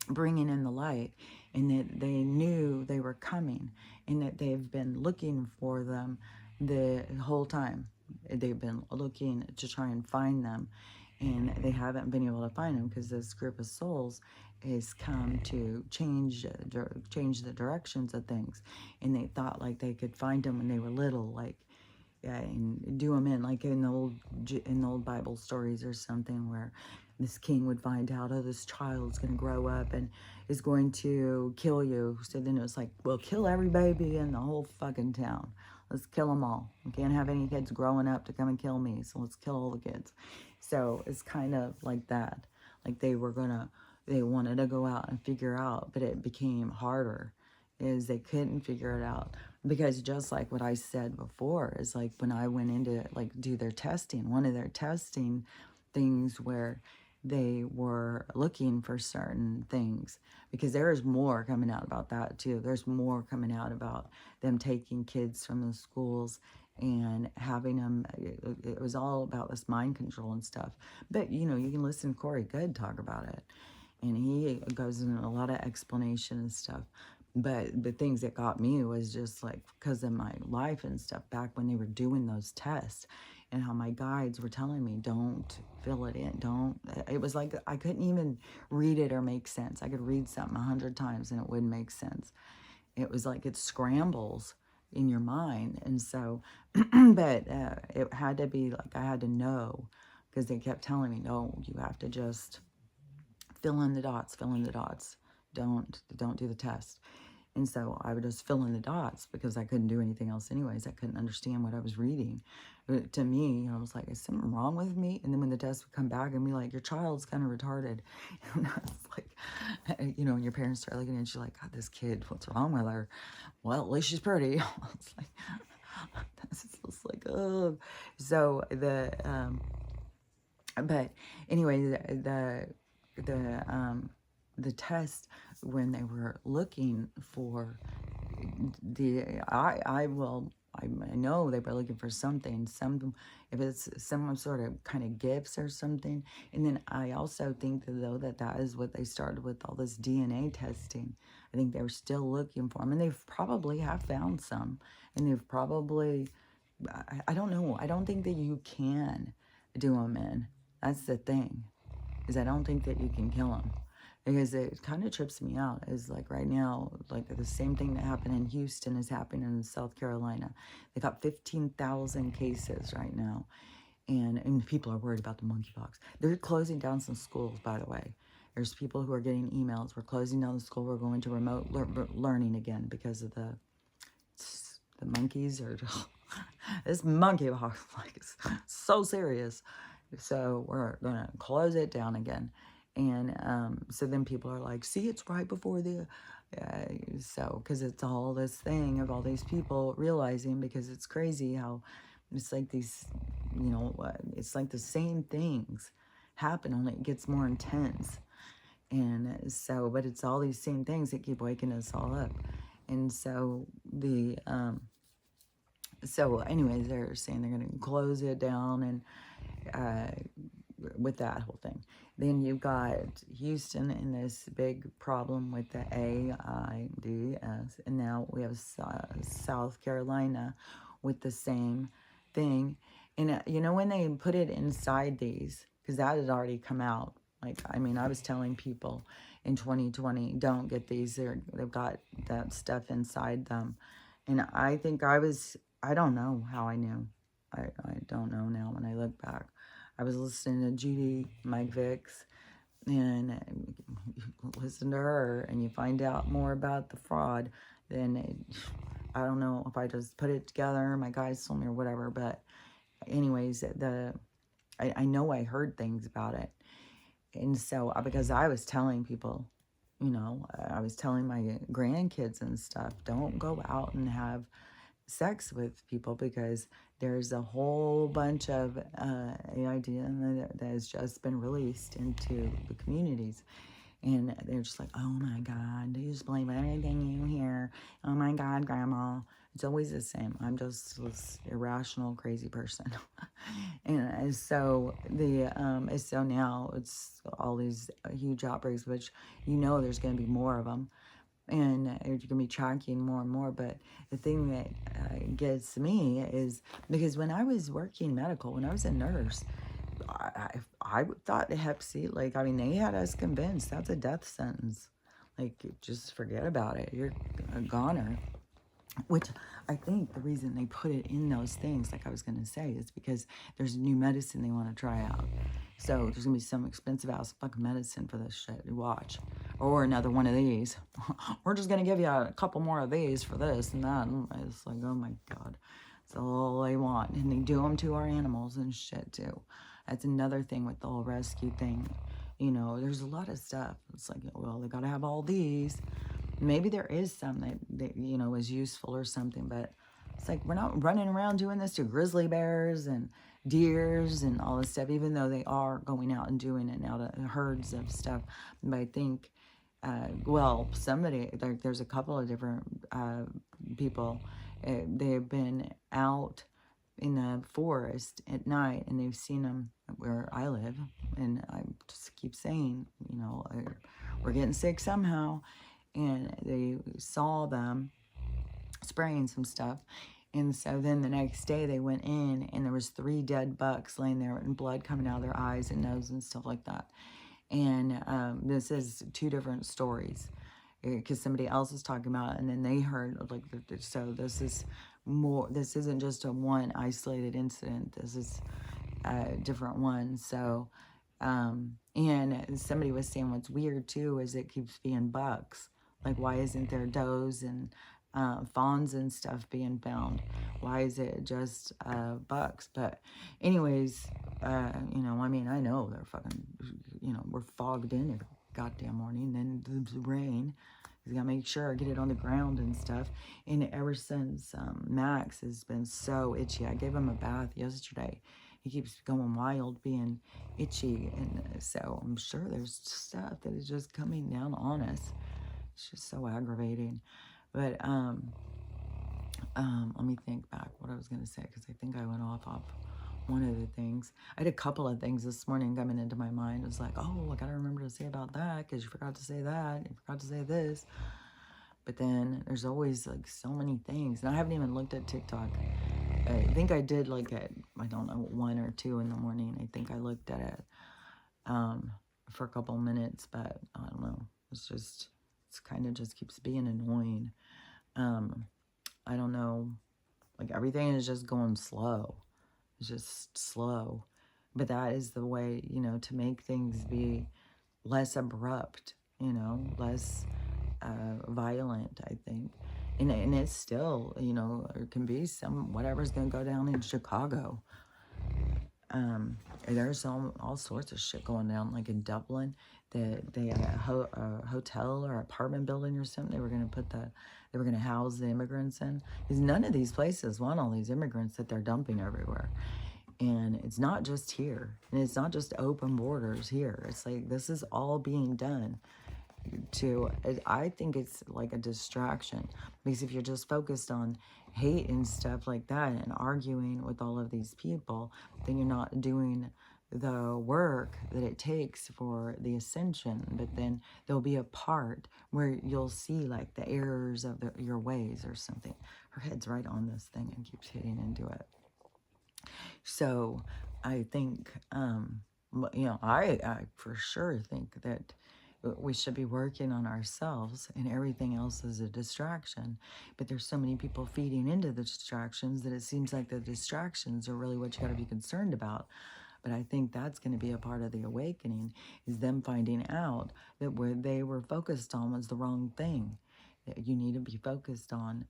bringing in the light, and that they knew they were coming, and that they've been looking for them the whole time. They've been looking to try and find them, and they haven't been able to find them, because this group of souls has come to change the directions of things. And they thought like they could find them when they were little, like, yeah, and do them in, like in the old Bible stories or something, where this king would find out, oh, this child's going to grow up and is going to kill you. So then it was like, well, kill every baby in the whole fucking town. Let's kill them all. We can't have any kids growing up to come and kill me, so let's kill all the kids. So it's kind of like that. Like they wanted to go out and figure out, but it became harder, is they couldn't figure it out. Because just like what I said before, is like when I went into like do their testing, one of their testing things where they were looking for certain things, because there is more coming out about that too. There's more coming out about them taking kids from the schools and having them, it was all about this mind control and stuff. But, you know, you can listen to Corey Good talk about it. And he goes into a lot of explanation and stuff. But the things that got me was just like because of my life and stuff back when they were doing those tests and how my guides were telling me, don't fill it in. Don't. It was like I couldn't even read it or make sense. I could read something 100 times and it wouldn't make sense. It was like it scrambles in your mind. And so, but it had to be like I had to know because they kept telling me, no, you have to just fill in the dots, fill in the dots. Don't do the test. And so I would just fill in the dots because I couldn't do anything else anyways. I couldn't understand what I was reading. But to me, I was like, is something wrong with me? And then when the test would come back and be like, your child's kind of retarded. And I was like, you know, when your parents start looking at you like, God, this kid, what's wrong with her? Well, at least she's pretty. I was like, that's just like, oh. So but anyway, the test when they were looking for I know they were looking for something, if it's some sort of kind of gifts or something. And then I also think that though that is what they started with all this DNA testing. I think they were still looking for them, and they've probably have found some, and they've probably, I don't know. I don't think that you can do them in. That's the thing, is I don't think that you can kill them. Because it kind of trips me out is like right now, like the same thing that happened in Houston is happening in South Carolina. They got 15,000 cases right now. And people are worried about the monkeypox. They're closing down some schools, by the way. There's people who are getting emails. We're closing down the school. We're going to remote learning again because of the monkeys are this monkeypox like it's so serious. So we're gonna close it down again. And so then people are like, see, it's right before the so because it's all this thing of all these people realizing, because it's crazy how it's like these, you know, it's like the same things happen, only it gets more intense. And so, but it's all these same things that keep waking us all up. And so so anyways, they're saying they're going to close it down, and with that whole thing. Then you've got Houston in this big problem with the AIDS, and now we have South Carolina with the same thing. And you know, when they put it inside these, because that had already come out. Like, I mean, I was telling people in 2020, don't get these. They've got that stuff inside them. And I think I don't know how I knew. I don't know now when I look back. I was listening to Judy Mike Vicks, and you listen to her and you find out more about the fraud. Then I don't know if I just put it together, my guys told me or whatever, but anyways, I know I heard things about it. And so, because I was telling people, you know, I was telling my grandkids and stuff, don't go out and have sex with people, because there's a whole bunch of idea that has just been released into the communities. And they're just like, oh my God, do you just believe everything you hear? Oh my God, Grandma. It's always the same. I'm just this irrational, crazy person. And so so now it's all these huge outbreaks, which you know there's going to be more of them. And you're going to be tracking more and more. But the thing that gets me is because when I was working medical, when I was a nurse, I thought the Hep C, like, I mean, they had us convinced that's a death sentence. Like, just forget about it. You're a goner. Which I think the reason they put it in those things, like I was going to say, is because there's a new medicine they want to try out. So there's going to be some expensive ass fucking medicine for this shit. Watch. Or another one of these. We're just going to give you a couple more of these for this and that. And it's like, oh my God. That's all they want. And they do them to our animals and shit too. That's another thing with the whole rescue thing. You know, there's a lot of stuff. It's like, well, they got to have all these. Maybe there is some that, you know, is useful or something, but it's like we're not running around doing this to grizzly bears and deers and all this stuff, even though they are going out and doing it now to herds of stuff. But I think, well, there's a couple of different people, they've been out in the forest at night, and they've seen them where I live. And I just keep saying, you know, we're getting sick somehow. And they saw them spraying some stuff. And so then the next day they went in, and there was 3 dead bucks laying there and blood coming out of their eyes and nose and stuff like that. And this is 2 different stories because somebody else was talking about it, and then they heard like, so this is more, this isn't just a one isolated incident. This is a different one. So, and somebody was saying what's weird too is it keeps being bucks. Like, why isn't there does and fawns and stuff being found? Why is it just bucks? But anyways, you know, I mean, I know they're fucking, you know, we're fogged in every goddamn morning. Then the rain. You gotta make sure I get it on the ground and stuff. And ever since Max has been so itchy, I gave him a bath yesterday. He keeps going wild, being itchy, and so I'm sure there's stuff that is just coming down on us. It's just so aggravating. But let me think back what I was gonna say, because I think I went off one of the things. I had a couple of things this morning coming into my mind. It was like, oh, I gotta remember to say about that, because you forgot to say that, you forgot to say this. But then there's always like so many things, and I haven't even looked at TikTok. I think I did like at, I don't know, 1 or 2 in the morning. I think I looked at it for a couple minutes, but I don't know. It's kind of just keeps being annoying. I don't know, like everything is just going slow. It's just slow. But that is the way, you know, to make things be less abrupt, you know, less violent, I think. And it's still, you know, it can be some, whatever's going to go down in Chicago. There's all sorts of shit going down, like in Dublin, that they had a hotel or apartment building or something. They were going to house the immigrants in, because none of these places want all these immigrants that they're dumping everywhere. And it's not just here, and it's not just open borders here. It's like, this is all being done I think it's like a distraction, because if you're just focused on hate and stuff like that and arguing with all of these people, then you're not doing the work that it takes for the ascension. But then there'll be a part where you'll see like the errors of your ways or something. Her head's right on this thing and keeps hitting into it. So I think, you know, I for sure think that we should be working on ourselves, and everything else is a distraction. But there's so many people feeding into the distractions that it seems like the distractions are really what you got to be concerned about. But I think that's going to be a part of the awakening, is them finding out that where they were focused on was the wrong thing. That you need to be focused on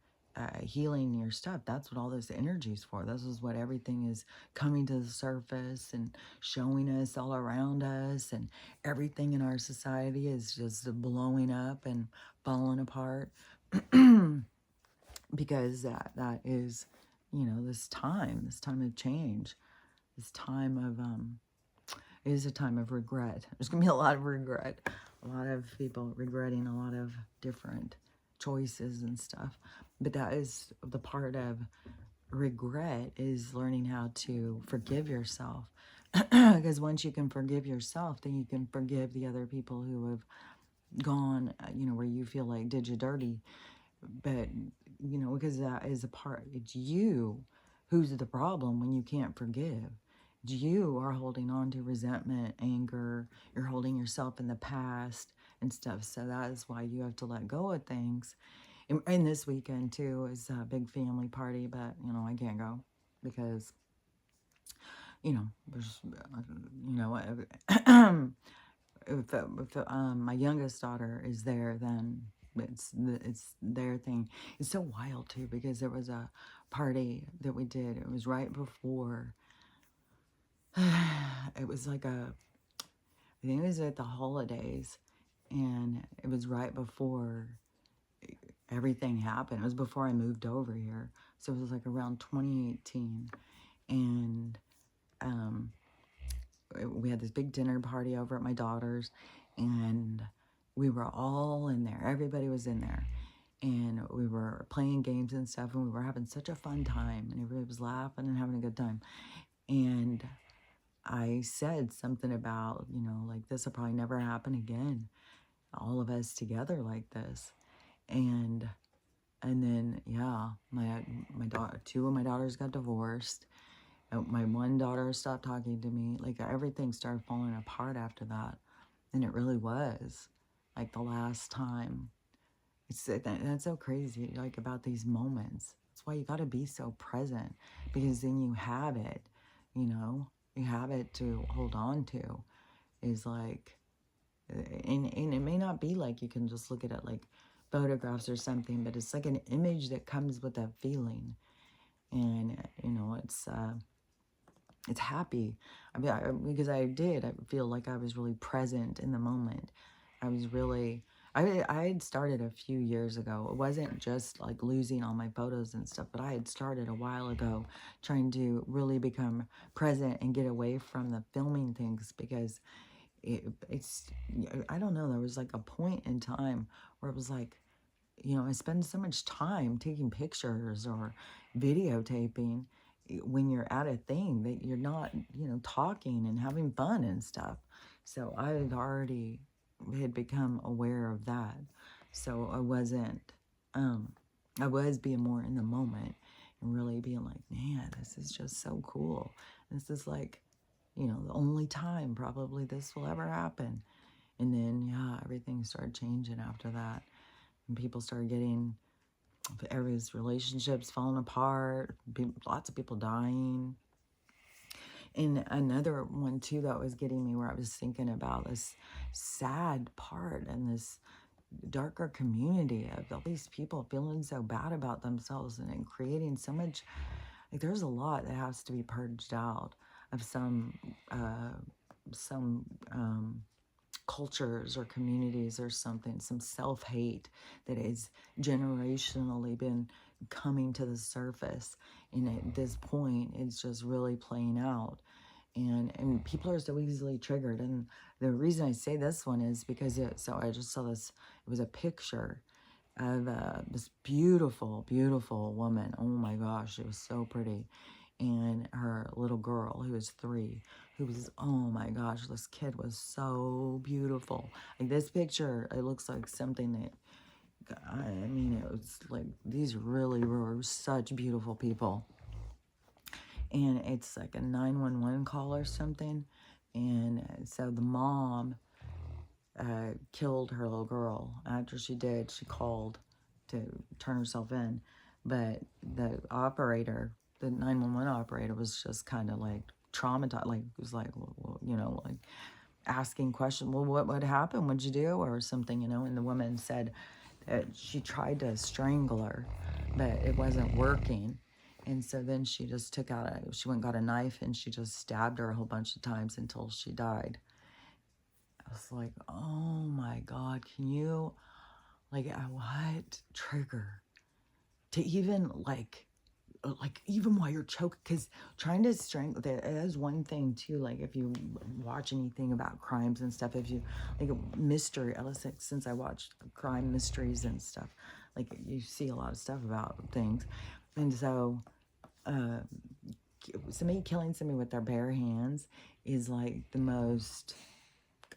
healing your stuff. That's what all this energy is for. This is what everything is coming to the surface and showing us all around us, and everything in our society is just blowing up and falling apart because that is, you know, this time of change, this time of it is a time of regret. There's gonna be a lot of regret, a lot of people regretting a lot of different choices and stuff. But that is the part of regret, is learning how to forgive yourself. Because once you can forgive yourself, then you can forgive the other people who have gone, you know, where you feel like did you dirty. But, you know, because that is a part, it's you who's the problem when you can't forgive. You are holding on to resentment, anger, you're holding yourself in the past and stuff. So that is why you have to let go of things. And this weekend too is a big family party, but you know, I can't go because, you know, there's, you know, if my youngest daughter is there, then it's their thing. It's so wild too, because there was a party that we did. It was right before. It was like I think it was at the holidays, and it was right before everything happened. It was before I moved over here, so it was like around 2018, and we had this big dinner party over at my daughter's, and we were all in there. Everybody was in there, and we were playing games and stuff, and we were having such a fun time, and everybody was laughing and having a good time. And I said something about, like, this will probably never happen again, all of us together like this. And then, yeah, my daughter, two of my daughters got divorced. My one daughter stopped talking to me. Like, everything started falling apart after that. And it really was like the last time. That's so crazy, like, about these moments. That's why you got to be so present, because then you have it, you know, you have it to hold on to. Is like, and it may not be like you can just look at it like photographs or something, but it's like an image that comes with a feeling. And it's happy. I mean, because I feel like I was really present in the moment. I was really, I had started a few years ago. It wasn't just like losing all my photos and stuff, but I had started a while ago trying to really become present and get away from the filming things, because it's, I don't know, there was like a point in time where it was like, I spend so much time taking pictures or videotaping when you're at a thing that you're not, talking and having fun and stuff. So I had become aware of that. So I was being more in the moment and really being like, man, this is just so cool. This is like, the only time probably this will ever happen. And then, yeah, everything started changing after that. And people started getting, everybody's relationships falling apart, lots of people dying. And another one too that was getting me, where I was thinking about this sad part and this darker community of all these people feeling so bad about themselves, and creating so much, like, there's a lot that has to be purged out of some cultures or communities or something, some self-hate that has generationally been coming to the surface. And at this point, it's just really playing out. And people are so easily triggered. And the reason I say this one is because so I just saw this, it was a picture of this beautiful, beautiful woman. Oh my gosh, it was so pretty. And her little girl, who was 3, who was, oh my gosh, this kid was so beautiful. Like, this picture, it looks like something that, I mean, it was like, these really were such beautiful people. And it's like a 911 call or something. And so the mom killed her little girl. After she did, she called to turn herself in. But the operator, the 911 operator, was just kind of like traumatized. Like, it was like, well, like asking questions. Well, what happened? What'd you do? Or something, And the woman said that she tried to strangle her, but it wasn't working. And so then she just she went and got a knife, and she just stabbed her a whole bunch of times until she died. I was like, oh my God, can you, like, what trigger to even like even while you're choking, because trying to strangle, that is one thing too. Like, if you watch anything about crimes and stuff, if you like mystery, since I watched crime mysteries and stuff, like, you see a lot of stuff about things. And so somebody killing somebody with their bare hands is like the most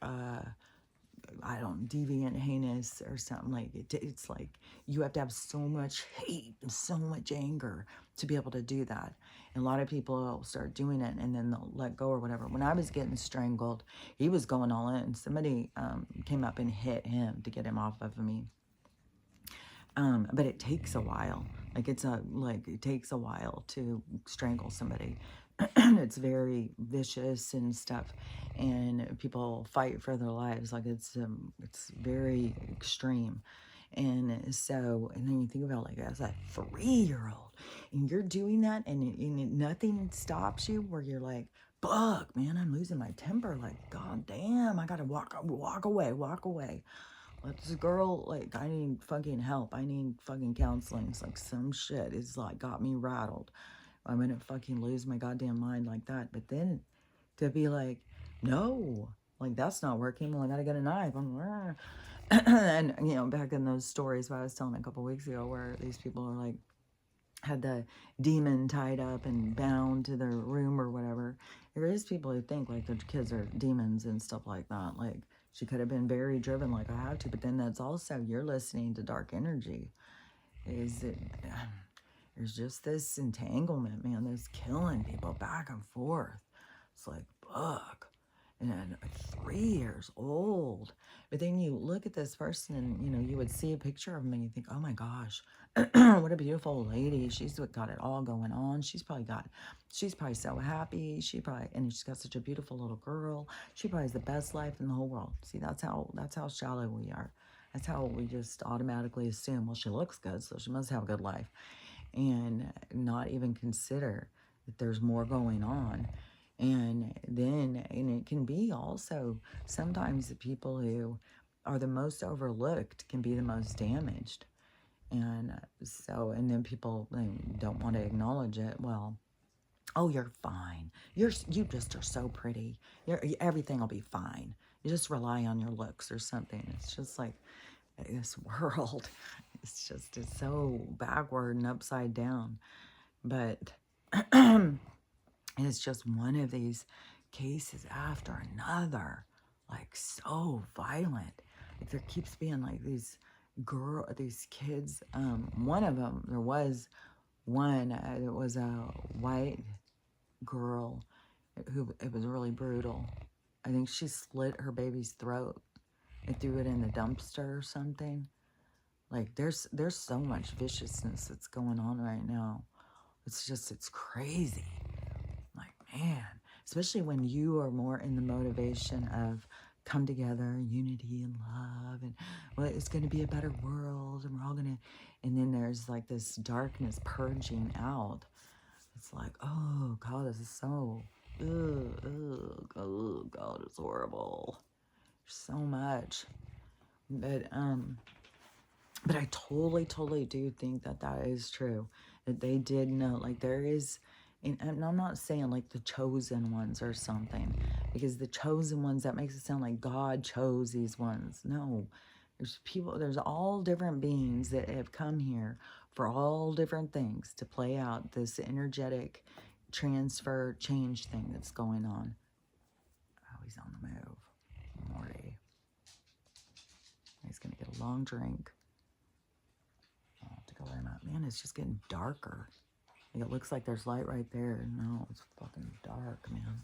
deviant, heinous, or something. Like, it's like you have to have so much hate and so much anger to be able to do that. And a lot of people start doing it and then they'll let go or whatever. When I was getting strangled, he was going all in. Somebody came up and hit him to get him off of me. But it takes a while. Like, it takes a while to strangle somebody. It's very vicious and stuff, and people fight for their lives. Like, it's very extreme. And so, and then you think about, like, as a 3-year-old, and you're doing that, and nothing stops you, where you're like, fuck, man, I'm losing my temper. Like, god damn, I gotta walk away. Like, this girl, like, I need fucking help. I need fucking counseling. It's like, some shit is like got me rattled. I'm gonna fucking lose my goddamn mind like that. But then to be like, no, Like, that's not working. Well, I gotta get a knife. And, you know, back in those stories that I was telling a couple weeks ago where these people are like, had the demon tied up and bound to their room or whatever. There is people who think like their kids are demons and stuff like that. Like, she could have been very driven like I have to, but then that's also, you're listening to dark energy. Is it, there's just this entanglement, man, that's killing people back and forth. It's like, fuck. And 3 years old. But then you look at this person and, you know, you would see a picture of them and you think, oh my gosh, what a beautiful lady. She's got it all going on. She's probably so happy. And she's got such a beautiful little girl. She probably has the best life in the whole world. See, that's how shallow we are. That's how we just automatically assume, well, she looks good, so she must have a good life. And not even consider that there's more going on. And it can be also sometimes the people who are the most overlooked can be the most damaged. And and then people don't want to acknowledge it. Well, oh, you're fine. You just are so pretty. Everything will be fine. You just rely on your looks or something. It's just like this world. It's so backward and upside down. But it's just one of these cases after another, like so violent. Like there keeps being like these kids. One of them, there was one. It was a white girl who it was really brutal. I think she slit her baby's throat and threw it in the dumpster or something. Like there's so much viciousness that's going on right now. It's crazy. Like, man, especially when you are more in the motivation of come together, unity and love, and well, it's going to be a better world, and we're all going to, and then there's like this darkness purging out. It's like, oh God, this is so, God, it's horrible. So much, but I totally do think that is true. That they did know, like there is, and I'm not saying like the chosen ones or something, because the chosen ones, that makes it sound like God chose these ones. No, there's all different beings that have come here for all different things to play out this energetic transfer change thing that's going on. Oh, he's on the move. Morty. He's gonna get a long drink. To go in that. Man, it's just getting darker. Like it looks like there's light right there. No, it's fucking dark, man.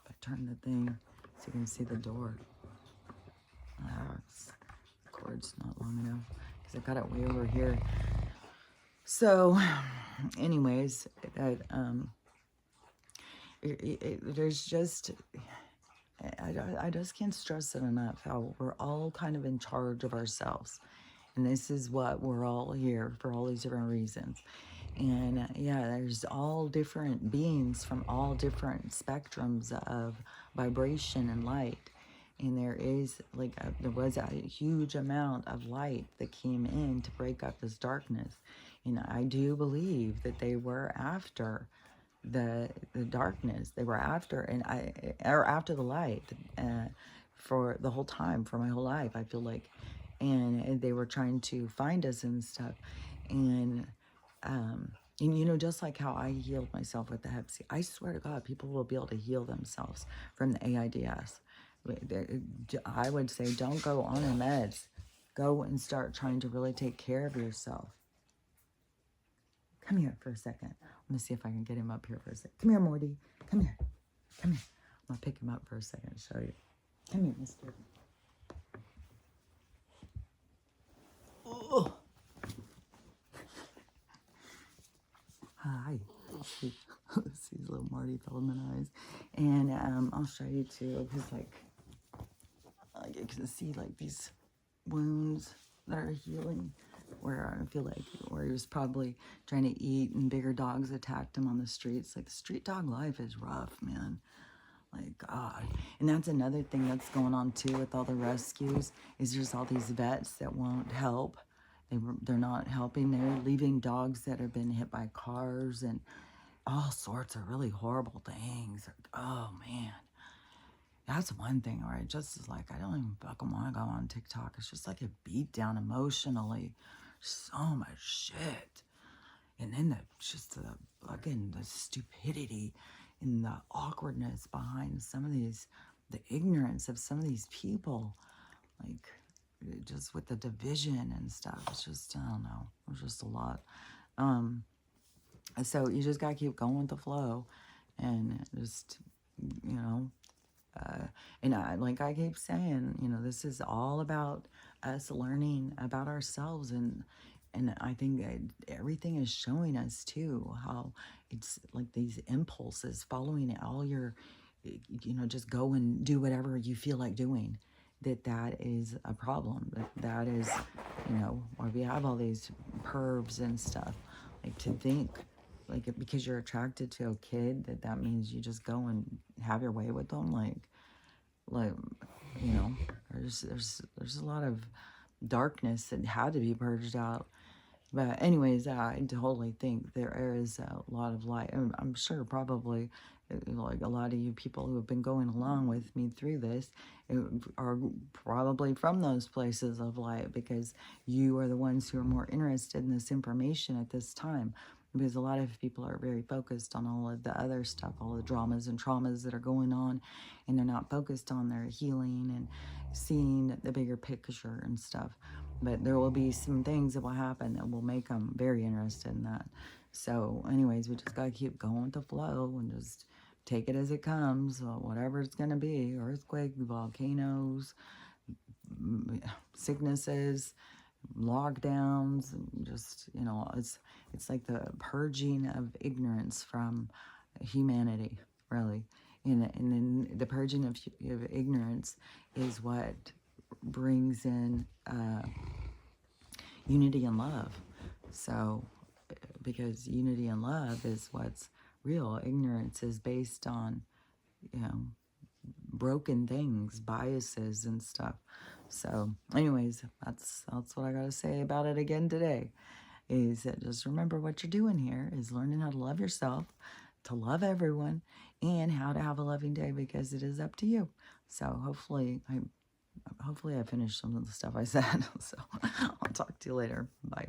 If I turn the thing so you can see the door. The cord's not long enough because I got it way over here. So, anyways, there's just, I just can't stress it enough how we're all kind of in charge of ourselves. And this is what we're all here for, all these different reasons. And yeah, there's all different beings from all different spectrums of vibration and light. And there was a huge amount of light that came in to break up this darkness. And I do believe that they were after the darkness. They were after, or after the light, for the whole time, for my whole life, I feel like. And they were trying to find us and stuff. And you know, just like how I healed myself with the Hep C, I swear to God, people will be able to heal themselves from the AIDS. I would say don't go on your meds. Go and start trying to really take care of yourself. Come here for a second. Let me see if I can get him up here for a second. Come here, Morty. Come here. Come here. I'm going to pick him up for a second and show you. Come here, mister. Oh. Hi. See little Marty Feldman eyes. And I'll show you too, because like you can see like these wounds that are healing, where I feel like where he was probably trying to eat and bigger dogs attacked him on the streets. Like the street dog life is rough, man. Like God. And that's another thing that's going on too with all the rescues, is there's all these vets that won't help. They're not helping. They're leaving dogs that have been hit by cars and all sorts of really horrible things. Oh man. That's one thing, right? Just is like, I don't even fucking want to go on TikTok. It's just like a beat down emotionally. So much shit. And then just the fucking the stupidity and the awkwardness behind some of these, the ignorance of some of these people. Like, just with the division and stuff. It's just, I don't know. It's just a lot. So you just got to keep going with the flow and just, you know, and like I keep saying, this is all about us learning about ourselves, and I think that everything is showing us too how it's like these impulses following all your, just go and do whatever you feel like doing. That is a problem. That is, why we have all these pervs and stuff. Like to think, like because you're attracted to a kid, that means you just go and have your way with them. Like you know, there's a lot of darkness that had to be purged out. But anyways, I totally think there is a lot of light. I'm sure probably like a lot of you people who have been going along with me through this are probably from those places of light, because you are the ones who are more interested in this information at this time. Because a lot of people are very focused on all of the other stuff, all the dramas and traumas that are going on, and they're not focused on their healing and seeing the bigger picture and stuff. But there will be some things that will happen that will make them very interested in that. So anyways, we just got to keep going with the flow and just take it as it comes, whatever it's going to be. Earthquake, volcanoes, sicknesses, lockdowns, and just, it's like the purging of ignorance from humanity, really. And then the purging of ignorance is what brings in unity and love. So, because unity and love is what's real. Ignorance is based on, broken things, biases and stuff. So, anyways, that's what I gotta say about it again today. Is that just remember what you're doing here is learning how to love yourself, to love everyone, and how to have a loving day, because it is up to you. So hopefully I finished some of the stuff I said. So I'll talk to you later. Bye.